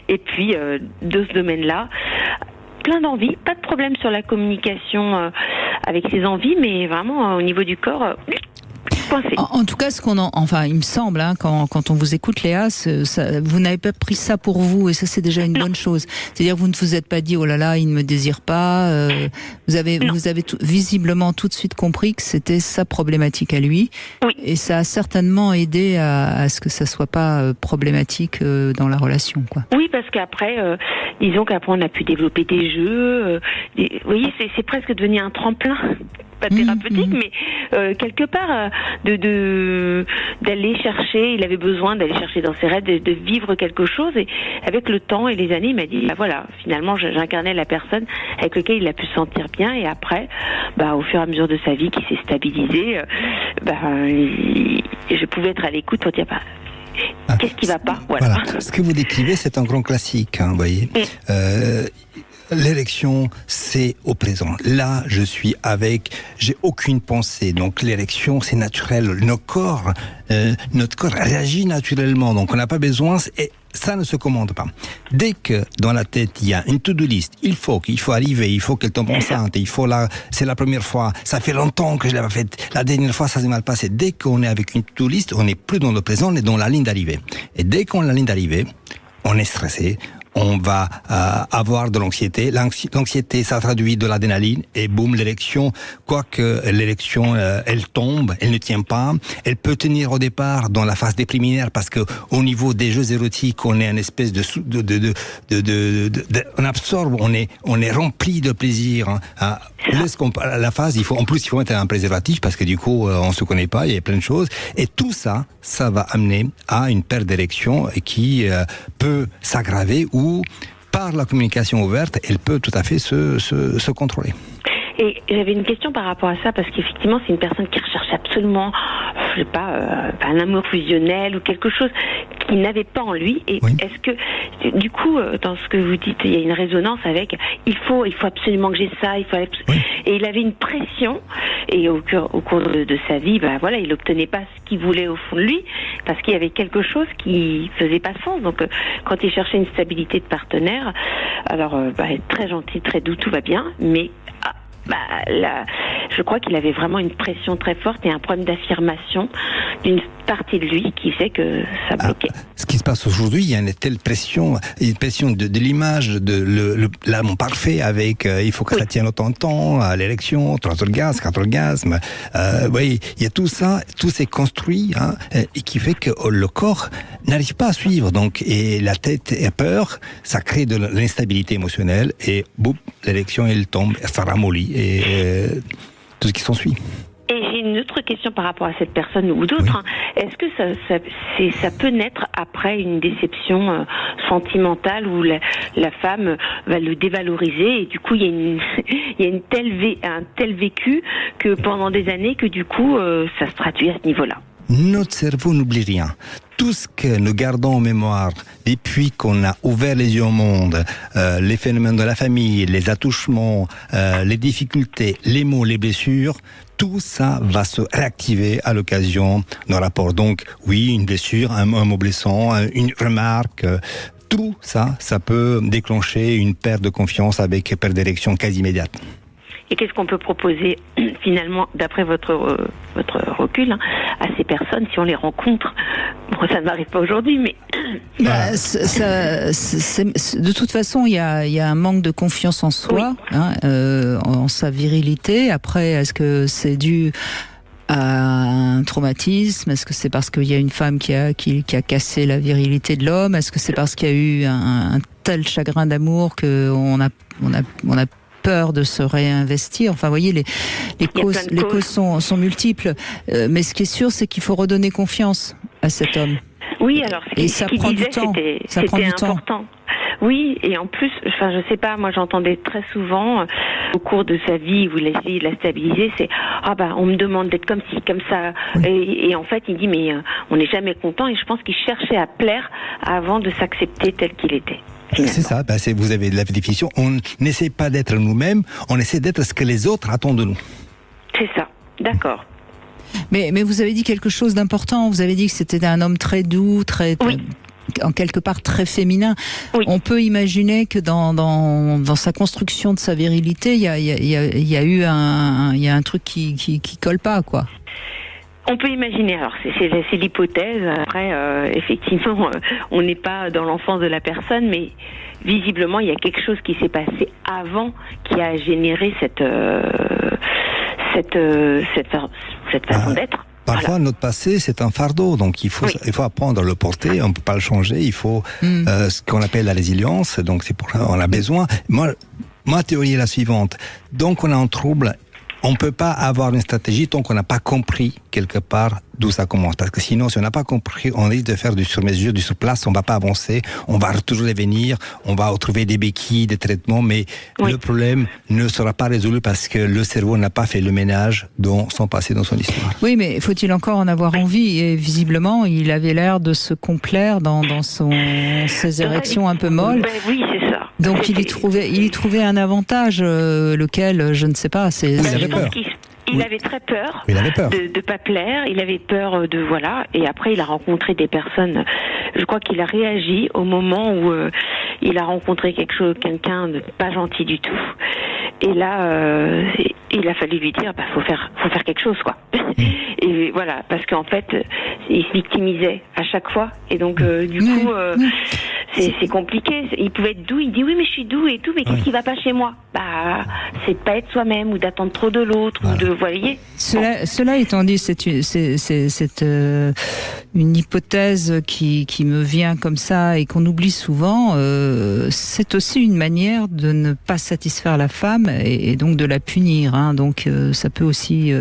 Et puis, de ce domaine-là, plein d'envies, pas de problème sur la communication avec ses envies, mais vraiment au niveau du corps, coincé. En tout cas, il me semble, quand on vous écoute, Léa, vous n'avez pas pris ça pour vous, et ça c'est déjà une bonne chose. C'est-à-dire vous ne vous êtes pas dit oh là là, il ne me désire pas. Vous avez visiblement tout de suite compris que c'était sa problématique à lui, et ça a certainement aidé à ce que ça soit pas problématique dans la relation, quoi. Oui, parce qu'après, disons qu'après on a pu développer des jeux. Vous voyez, c'est presque devenu un tremplin. Pas thérapeutique, mais quelque part d'aller chercher. Il avait besoin d'aller chercher dans ses rêves, de vivre quelque chose. Et avec le temps et les années, il m'a dit voilà, finalement, j'incarnais la personne avec laquelle il a pu se sentir bien. Et après, au fur et à mesure de sa vie, qui s'est stabilisée, je pouvais être à l'écoute pour dire qu'est-ce qui va pas, voilà. Ce que vous décrivez, c'est un grand classique, vous voyez. L'érection, c'est au présent. Là, j'ai aucune pensée. Donc, l'érection, c'est naturel. Notre corps réagit naturellement. Donc, on n'a pas besoin, et ça ne se commande pas. Dès que dans la tête, il y a une to-do list, il faut arriver, il faut qu'elle tombe enceinte, c'est la première fois, ça fait longtemps que je l'ai pas faite, la dernière fois, ça s'est mal passé. Dès qu'on est avec une to-do list, on n'est plus dans le présent, on est dans la ligne d'arrivée. Et dès qu'on a la ligne d'arrivée, on est stressé, on va avoir de l'anxiété. L'anxiété, ça traduit de l'adrénaline, et boum, l'érection, quoique l'érection, elle tombe, elle ne tient pas. Elle peut tenir au départ dans la phase des préliminaires, parce que au niveau des jeux érotiques, on est une espèce on absorbe, on est rempli de plaisir. La phase, il faut mettre un préservatif, parce que du coup, on se connaît pas, il y a plein de choses. Et tout ça, ça va amener à une perte d'érection qui peut s'aggraver, ou par la communication ouverte, elle peut tout à fait se contrôler. Et j'avais une question par rapport à ça, parce qu'effectivement, c'est une personne qui recherche absolument, je sais pas, un amour fusionnel ou quelque chose qu'il n'avait pas en lui. Et est-ce que, du coup, dans ce que vous dites, il y a une résonance avec il faut absolument que j'ai ça, et il avait une pression, et au cours de sa vie, il obtenait pas ce qu'il voulait au fond de lui, parce qu'il y avait quelque chose qui faisait pas sens. Donc, quand il cherchait une stabilité de partenaire, alors, très gentil, très doux, tout va bien, mais je crois qu'il avait vraiment une pression très forte et un problème d'affirmation d'une partie de lui qui fait que ça bloquait. Ce qui se passe aujourd'hui, il y a une telle pression, de l'image, de l'amour parfait avec il faut que ça tienne autant de temps, à l'érection, 3 orgasmes, 4 orgasmes. Il y a tout ça, tout s'est construit, et qui fait que le corps n'arrive pas à suivre. Donc, et la tête a peur, ça crée de l'instabilité émotionnelle, et boum, l'érection elle tombe, ça ramollit, et tout ce qui s'ensuit. Et j'ai une autre question par rapport à cette personne ou d'autres. Est-ce que ça peut naître après une déception sentimentale où la femme va le dévaloriser, et du coup il y a un tel vécu que pendant des années que du coup ça se traduit à ce niveau-là? Notre cerveau n'oublie rien. Tout ce que nous gardons en mémoire depuis qu'on a ouvert les yeux au monde, les phénomènes de la famille, les attouchements, les difficultés, les maux, les blessures, tout ça va se réactiver à l'occasion d'un rapport. Donc, oui, une blessure, un mot blessant, une remarque, tout ça, ça peut déclencher une perte de confiance avec perte d'érection quasi immédiate. Et qu'est-ce qu'on peut proposer finalement, d'après votre recul, à ces personnes si on les rencontre? Bon, ça ne m'arrive pas aujourd'hui, mais de toute façon, il y a un manque de confiance en soi, en sa virilité. Après, est-ce que c'est dû un traumatisme? Est-ce que c'est parce qu'il y a une femme qui a cassé la virilité de l'homme? Est-ce que c'est parce qu'il y a eu un tel chagrin d'amour qu'on a peur de se réinvestir? Enfin, vous voyez, les causes sont multiples. Mais ce qui est sûr, c'est qu'il faut redonner confiance à cet homme. Oui, alors ça prend du temps. C'était important. Oui, et en plus, enfin, je sais pas, moi j'entendais très souvent au cours de sa vie où il a essayé de la stabiliser, c'est on me demande d'être comme ci, comme ça, et en fait il dit mais on n'est jamais content, et je pense qu'il cherchait à plaire avant de s'accepter tel qu'il était. Finalement. C'est ça, vous avez la définition. On n'essaie pas d'être nous-mêmes, on essaie d'être ce que les autres attendent de nous. C'est ça, d'accord. Mais vous avez dit quelque chose d'important. Vous avez dit que c'était un homme très doux, en quelque part très féminin. Oui. On peut imaginer que dans sa construction de sa virilité, il y a un truc qui colle pas, quoi. On peut imaginer, alors c'est l'hypothèse, après effectivement on n'est pas dans l'enfance de la personne, mais visiblement il y a quelque chose qui s'est passé avant qui a généré cette façon d'être. Parfois, notre passé, c'est un fardeau, donc il faut apprendre à le porter, on ne peut pas le changer, il faut ce qu'on appelle la résilience, donc c'est pour ça qu'on a besoin. Ma théorie est la suivante, donc on a un trouble, on ne peut pas avoir une stratégie tant qu'on n'a pas compris quelque part d'où ça commence. Parce que sinon, si on n'a pas compris, on risque de faire du sur-mesure, du sur-place, on ne va pas avancer, on va toujours revenir, on va trouver des béquilles, des traitements, mais le problème ne sera pas résolu parce que le cerveau n'a pas fait le ménage dans son passé, dans son histoire. Oui, mais faut-il encore en avoir envie? Et visiblement, il avait l'air de se complaire dans ses érections un peu molles. Ben oui, c'est ça. Donc il y trouvait un avantage, lequel, je ne sais pas. Il avait très peur, de pas plaire, il avait peur de et après il a rencontré des personnes, je crois qu'il a réagi au moment où il a rencontré quelqu'un de pas gentil du tout. Et là, il a fallu lui dire, faut faire quelque chose, quoi. Et voilà, parce qu'en fait, il se victimisait à chaque fois, et donc du coup, c'est compliqué. Il pouvait être doux, il dit oui, mais je suis doux et tout, mais qu'est-ce qui va pas chez moi? C'est de pas être soi-même ou d'attendre trop de l'autre ou de, vous voyez. Cela étant dit, c'est une hypothèse qui me vient comme ça et qu'on oublie souvent. C'est aussi une manière de ne pas satisfaire la femme et donc de la punir. Donc ça peut aussi,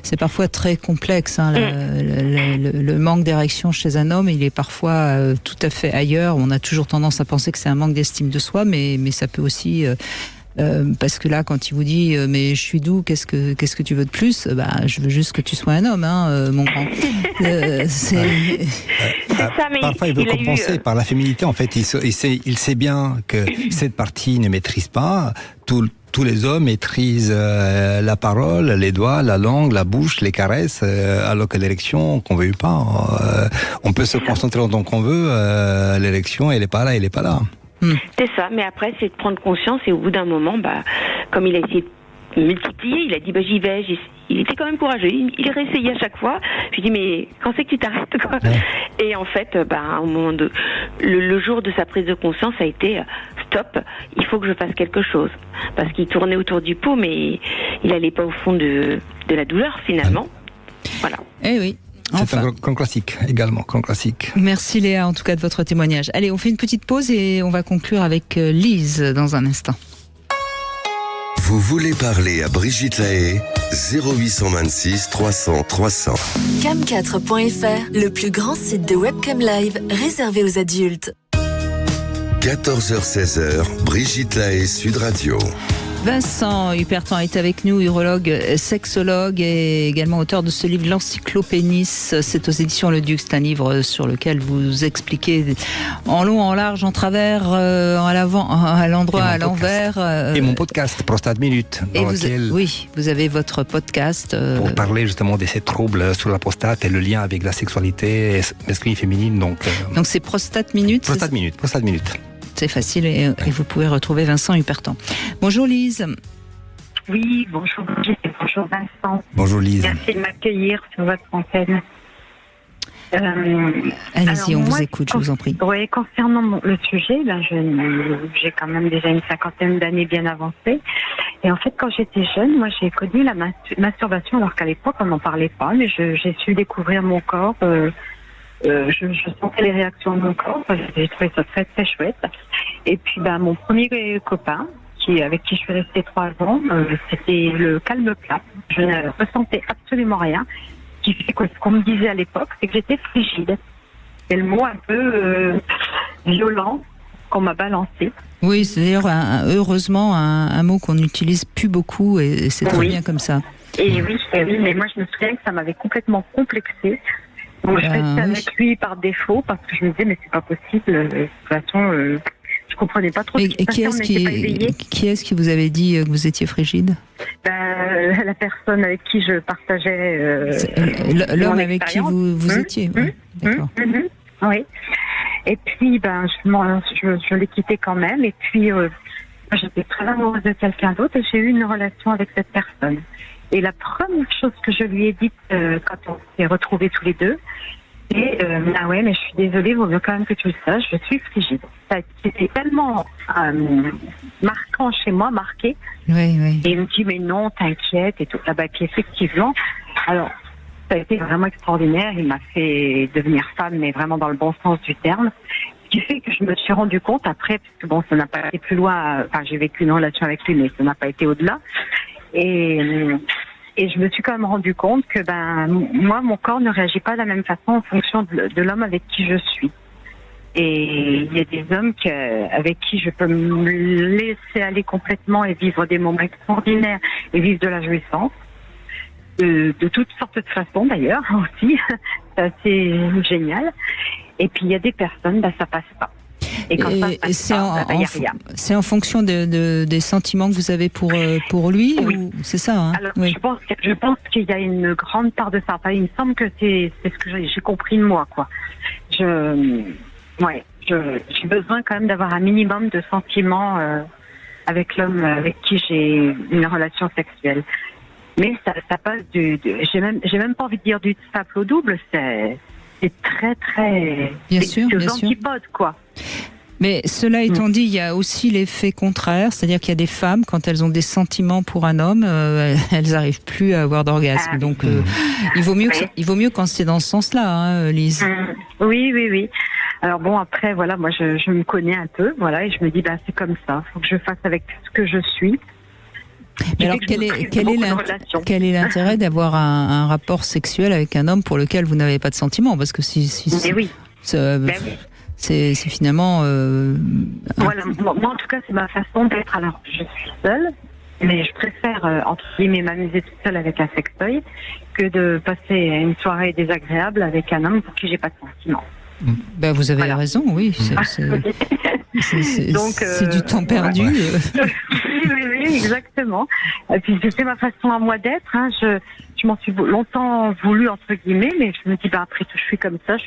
c'est parfois très complexe. Le manque d'érection chez un homme, il est parfois tout à fait ailleurs. On a toujours tendance à penser que c'est un manque d'estime de soi, mais ça peut aussi parce que là, quand il vous dit mais je suis doux, qu'est-ce que tu veux de plus? Je veux juste que tu sois un homme, mon grand. Parfois, il veut compenser par la féminité. En fait, il sait bien que cette partie ne maîtrise pas. Tous les hommes maîtrisent la parole, les doigts, la langue, la bouche, les caresses, alors que l'érection, qu'on veuille pas, on peut se concentrer autant qu'on veut, l'érection, elle est pas là, elle est pas là. C'est ça, mais après, c'est de prendre conscience, et au bout d'un moment, comme il a essayé de multiplier, il a dit, j'y vais, il était quand même courageux, il réessayait à chaque fois. Je lui dis, mais quand c'est que tu t'arrêtes, quoi? Et en fait, au moment le jour de sa prise de conscience a été, stop, il faut que je fasse quelque chose. Parce qu'il tournait autour du pot, mais il allait pas au fond de la douleur, finalement. Voilà. Eh oui. C'est un grand classique, également, grand classique. Merci Léa, en tout cas, de votre témoignage. Allez, on fait une petite pause et on va conclure avec Lise dans un instant. Vous voulez parler à Brigitte Lahaie? 0826 300 300. Cam4.fr, le plus grand site de webcam live réservé aux adultes. 14h-16h, Brigitte Lahaie, Sud Radio. Vincent Hupertan est avec nous, urologue, sexologue et également auteur de ce livre L'Encyclopénis. C'est aux éditions Le Duc. C'est un livre sur lequel vous expliquez en long, en large, en travers, à l'avant, à l'endroit, à l'envers. Et mon podcast, Prostate Minute. Vous avez votre podcast. Pour parler justement de ces troubles sur la prostate et le lien avec la sexualité masculine et féminine. Donc c'est Prostate Minute. Prostate Minute. C'est facile et vous pouvez retrouver Vincent Hupertan. Bonjour Lise. Oui, bonjour Brigitte et bonjour Vincent. Bonjour Lise. Merci de m'accueillir sur votre antenne. Allez-y, on vous écoute, je vous en prie. Oui, concernant le sujet, j'ai quand même déjà une 50aine d'années bien avancées. Et en fait, quand j'étais jeune, moi, j'ai connu la masturbation, alors qu'à l'époque, on n'en parlait pas, mais j'ai su découvrir mon corps. Je sentais les réactions de mon corps. J'ai trouvé ça très, très chouette. Et puis, mon premier copain, avec qui je suis restée 3 ans, c'était le calme plat. Je ne ressentais absolument rien. Ce qui fait que ce qu'on me disait à l'époque, c'est que j'étais frigide. C'est le mot un peu violent qu'on m'a balancé. Oui, c'est d'ailleurs heureusement un mot qu'on n'utilise plus beaucoup et c'est très bien comme ça. Et oui, mais moi je me souviens que ça m'avait complètement complexée. Donc je restais avec lui par défaut parce que je me disais mais c'est pas possible. De toute façon, je comprenais pas trop. Et qui est-ce qui vous avait dit que vous étiez frigide? La personne avec qui je partageais. L'homme avec qui vous étiez. D'accord. Oui. Et puis, je l'ai quitté quand même. Et puis, j'étais très amoureuse de quelqu'un d'autre et j'ai eu une relation avec cette personne. Et la première chose que je lui ai dite quand on s'est retrouvés tous les deux, c'est ouais, mais je suis désolée, vaut mieux quand même que tu le saches, je suis frigide. C'était tellement marquant chez moi, marqué. Oui. Et il me dit, mais non, t'inquiète et tout. Puis effectivement, alors, ça a été vraiment extraordinaire. Il m'a fait devenir femme, mais vraiment dans le bon sens du terme. Ce qui fait que je me suis rendu compte après, parce que ça n'a pas été plus loin. Enfin, j'ai vécu une relation avec lui, mais ça n'a pas été au-delà. Et je me suis quand même rendu compte que moi, mon corps ne réagit pas de la même façon en fonction de l'homme avec qui je suis. Et il y a des hommes avec qui je peux me laisser aller complètement et vivre des moments extraordinaires et vivre de la jouissance. De toutes sortes de façons d'ailleurs aussi, c'est assez génial. Et puis il y a des personnes, ça passe pas. Et quand ça passe pas, y a rien. C'est en fonction des sentiments que vous avez pour lui, ou c'est ça, hein? Alors je pense qu'il y a une grande part de ça. Enfin, il me semble que c'est ce que j'ai compris de moi, quoi. J'ai besoin quand même d'avoir un minimum de sentiments avec l'homme avec qui j'ai une relation sexuelle. Mais ça passe j'ai même pas envie de dire du simple au double, c'est très très bien sûr, antipodes, quoi. Mais cela étant dit, il y a aussi l'effet contraire, c'est-à-dire qu'il y a des femmes, quand elles ont des sentiments pour un homme, elles n'arrivent plus à avoir d'orgasme. Donc il vaut mieux quand c'est dans ce sens-là, hein, Lise. Oui. Alors bon, après voilà, moi je me connais un peu, voilà, et je me dis c'est comme ça, faut que je fasse avec ce que je suis. Mais alors, quel est l'intérêt d'avoir un rapport sexuel avec un homme pour lequel vous n'avez pas de sentiments? Parce que c'est finalement... Voilà, moi en tout cas, c'est ma façon d'être. Alors, je suis seule, mais je préfère, entre guillemets, m'amuser toute seule avec un sextoy que de passer une soirée désagréable avec un homme pour qui j'ai pas de sentiments. Vous avez raison, oui. C'est du temps perdu. Oui, exactement. Et puis c'est ma façon à moi d'être. Hein. Je m'en suis longtemps voulu, entre guillemets, mais je me dis après tout, je suis comme ça. Je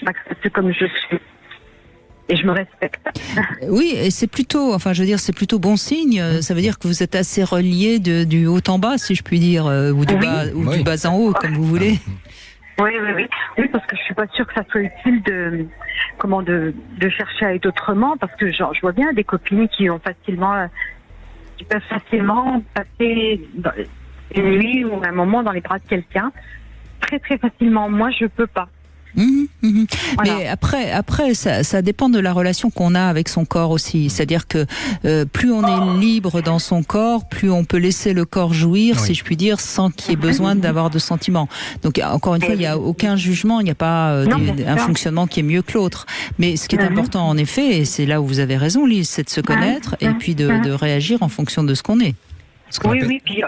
m'accepte comme je suis. Et je me respecte. Oui, et c'est plutôt bon signe. Ça veut dire que vous êtes assez relié du haut en bas, si je puis dire, ou du bas en haut, comme vous voulez. Oui, parce que je suis pas sûre que ça soit utile de chercher à être autrement, parce que je vois bien des copines qui peuvent facilement passer une nuit ou un moment dans les bras de quelqu'un très très facilement. Moi, je peux pas. Voilà. Mais après ça dépend de la relation qu'on a avec son corps aussi. C'est-à-dire que plus on est libre dans son corps, plus on peut laisser le corps jouir, si je puis dire, sans qu'il y ait besoin d'avoir de sentiments. Donc encore une fois, il n'y a aucun jugement, il n'y a pas un fonctionnement qui est mieux que l'autre. Mais ce qui est important en effet, et c'est là où vous avez raison Lise, c'est de se connaître et puis de réagir en fonction de ce qu'on est. Puis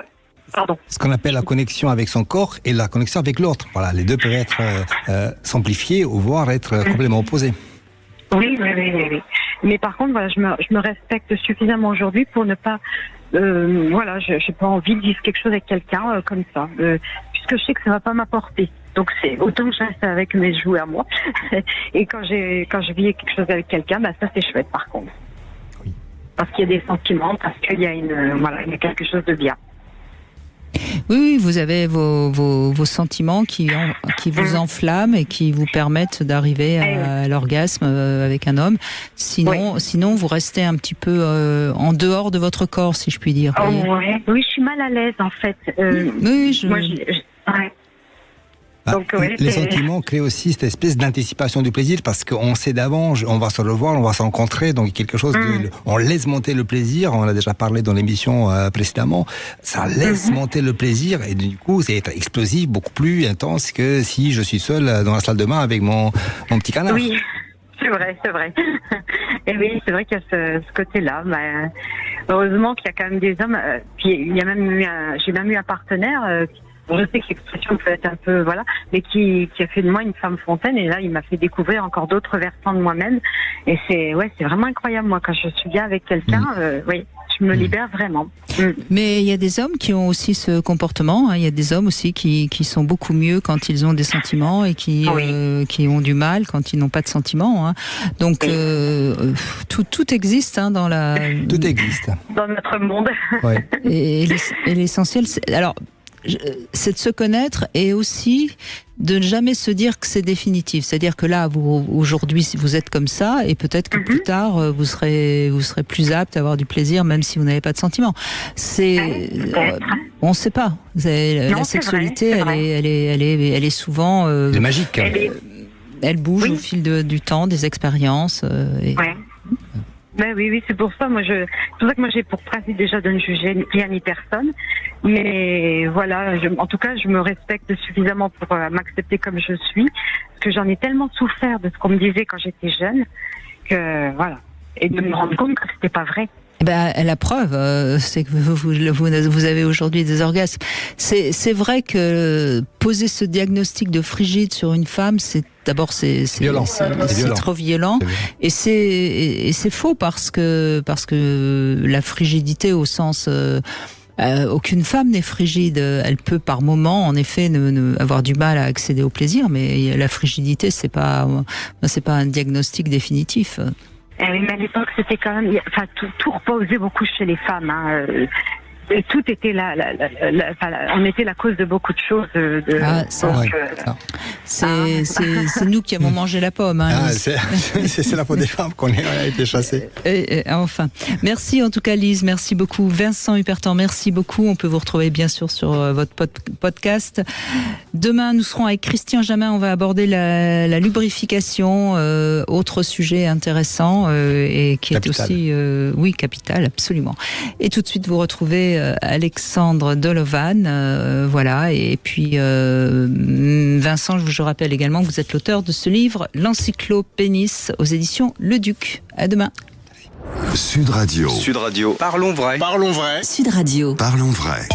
ce qu'on appelle la connexion avec son corps et la connexion avec l'autre. Voilà, les deux peuvent être s'amplifier ou voire être complètement opposés. Oui. Mais par contre, voilà, je me respecte suffisamment aujourd'hui pour ne pas... j'ai pas envie de vivre quelque chose avec quelqu'un comme ça, puisque je sais que ça va pas m'apporter. Donc c'est autant que je reste avec mes jouets à moi. Et quand je vis quelque chose avec quelqu'un, ça c'est chouette par contre. Oui. Parce qu'il y a des sentiments, parce qu'il y a il y a quelque chose de bien. Oui, vous avez vos sentiments qui vous enflamment et qui vous permettent d'arriver à l'orgasme avec un homme. Sinon, vous restez un petit peu en dehors de votre corps, si je puis dire. Oui, je suis mal à l'aise en fait. Donc, les sentiments créent aussi cette espèce d'anticipation du plaisir parce qu'on sait d'avance, on va se revoir, on va se rencontrer, donc quelque chose on laisse monter le plaisir, on en a déjà parlé dans l'émission précédemment, ça laisse monter le plaisir et du coup c'est explosif, beaucoup plus intense que si je suis seul dans la salle de bain avec mon petit canard. Oui, c'est vrai. Et oui, c'est vrai qu'il y a ce côté-là. Heureusement qu'il y a quand même des hommes, puis il y a j'ai même eu un partenaire je sais que l'expression peut être un peu, mais qui a fait de moi une femme fontaine, et là, il m'a fait découvrir encore d'autres versants de moi-même, et c'est vraiment incroyable, moi, quand je suis bien avec quelqu'un, je me libère vraiment. Mais il y a des hommes qui ont aussi ce comportement, il y a des hommes aussi qui sont beaucoup mieux quand ils ont des sentiments et qui ont du mal quand ils n'ont pas de sentiments, Donc, tout existe, dans la... Tout existe. Dans notre monde. Ouais. Et l'essentiel, c'est de se connaître et aussi de ne jamais se dire que c'est définitif. C'est-à-dire que là, aujourd'hui, vous êtes comme ça, et peut-être que plus tard, vous serez plus apte à avoir du plaisir, même si vous n'avez pas de sentiments. On ne sait pas. La sexualité, elle est souvent... elle est magique. Elle bouge au fil du temps, des expériences. Oui, c'est pour ça. C'est pour ça que moi j'ai pour principe déjà de ne juger rien ni personne. Mais voilà, en tout cas, je me respecte suffisamment pour m'accepter comme je suis, parce que j'en ai tellement souffert de ce qu'on me disait quand j'étais jeune que voilà, et de me rendre compte que c'était pas vrai. La preuve, c'est que vous avez aujourd'hui des orgasmes. C'est vrai que poser ce diagnostic de frigide sur une femme, c'est violent. C'est trop violent. Et c'est faux parce que la frigidité au sens... aucune femme n'est frigide. Elle peut par moment, en effet, avoir du mal à accéder au plaisir, mais la frigidité, c'est pas un diagnostic définitif. Oui, mais à l'époque, c'était quand même, tout reposait beaucoup chez les femmes. Tout était on était la cause de beaucoup de choses. C'est nous qui avons mangé la pomme. C'est la faute des femmes qu'on a été chassés. Enfin, merci en tout cas Lise, merci beaucoup. Vincent Hupertan, merci beaucoup. On peut vous retrouver bien sûr sur votre podcast. Demain, nous serons avec Christian Jamin. On va aborder la lubrification, autre sujet intéressant et qui capital. Est aussi capital, absolument. Et tout de suite, vous retrouvez Alexandre Dolovan, et puis Vincent, je rappelle également que vous êtes l'auteur de ce livre, l'Encyclopénis, aux éditions Le Duc. À demain. Sud Radio. Parlons vrai. Sud Radio. Parlons vrai.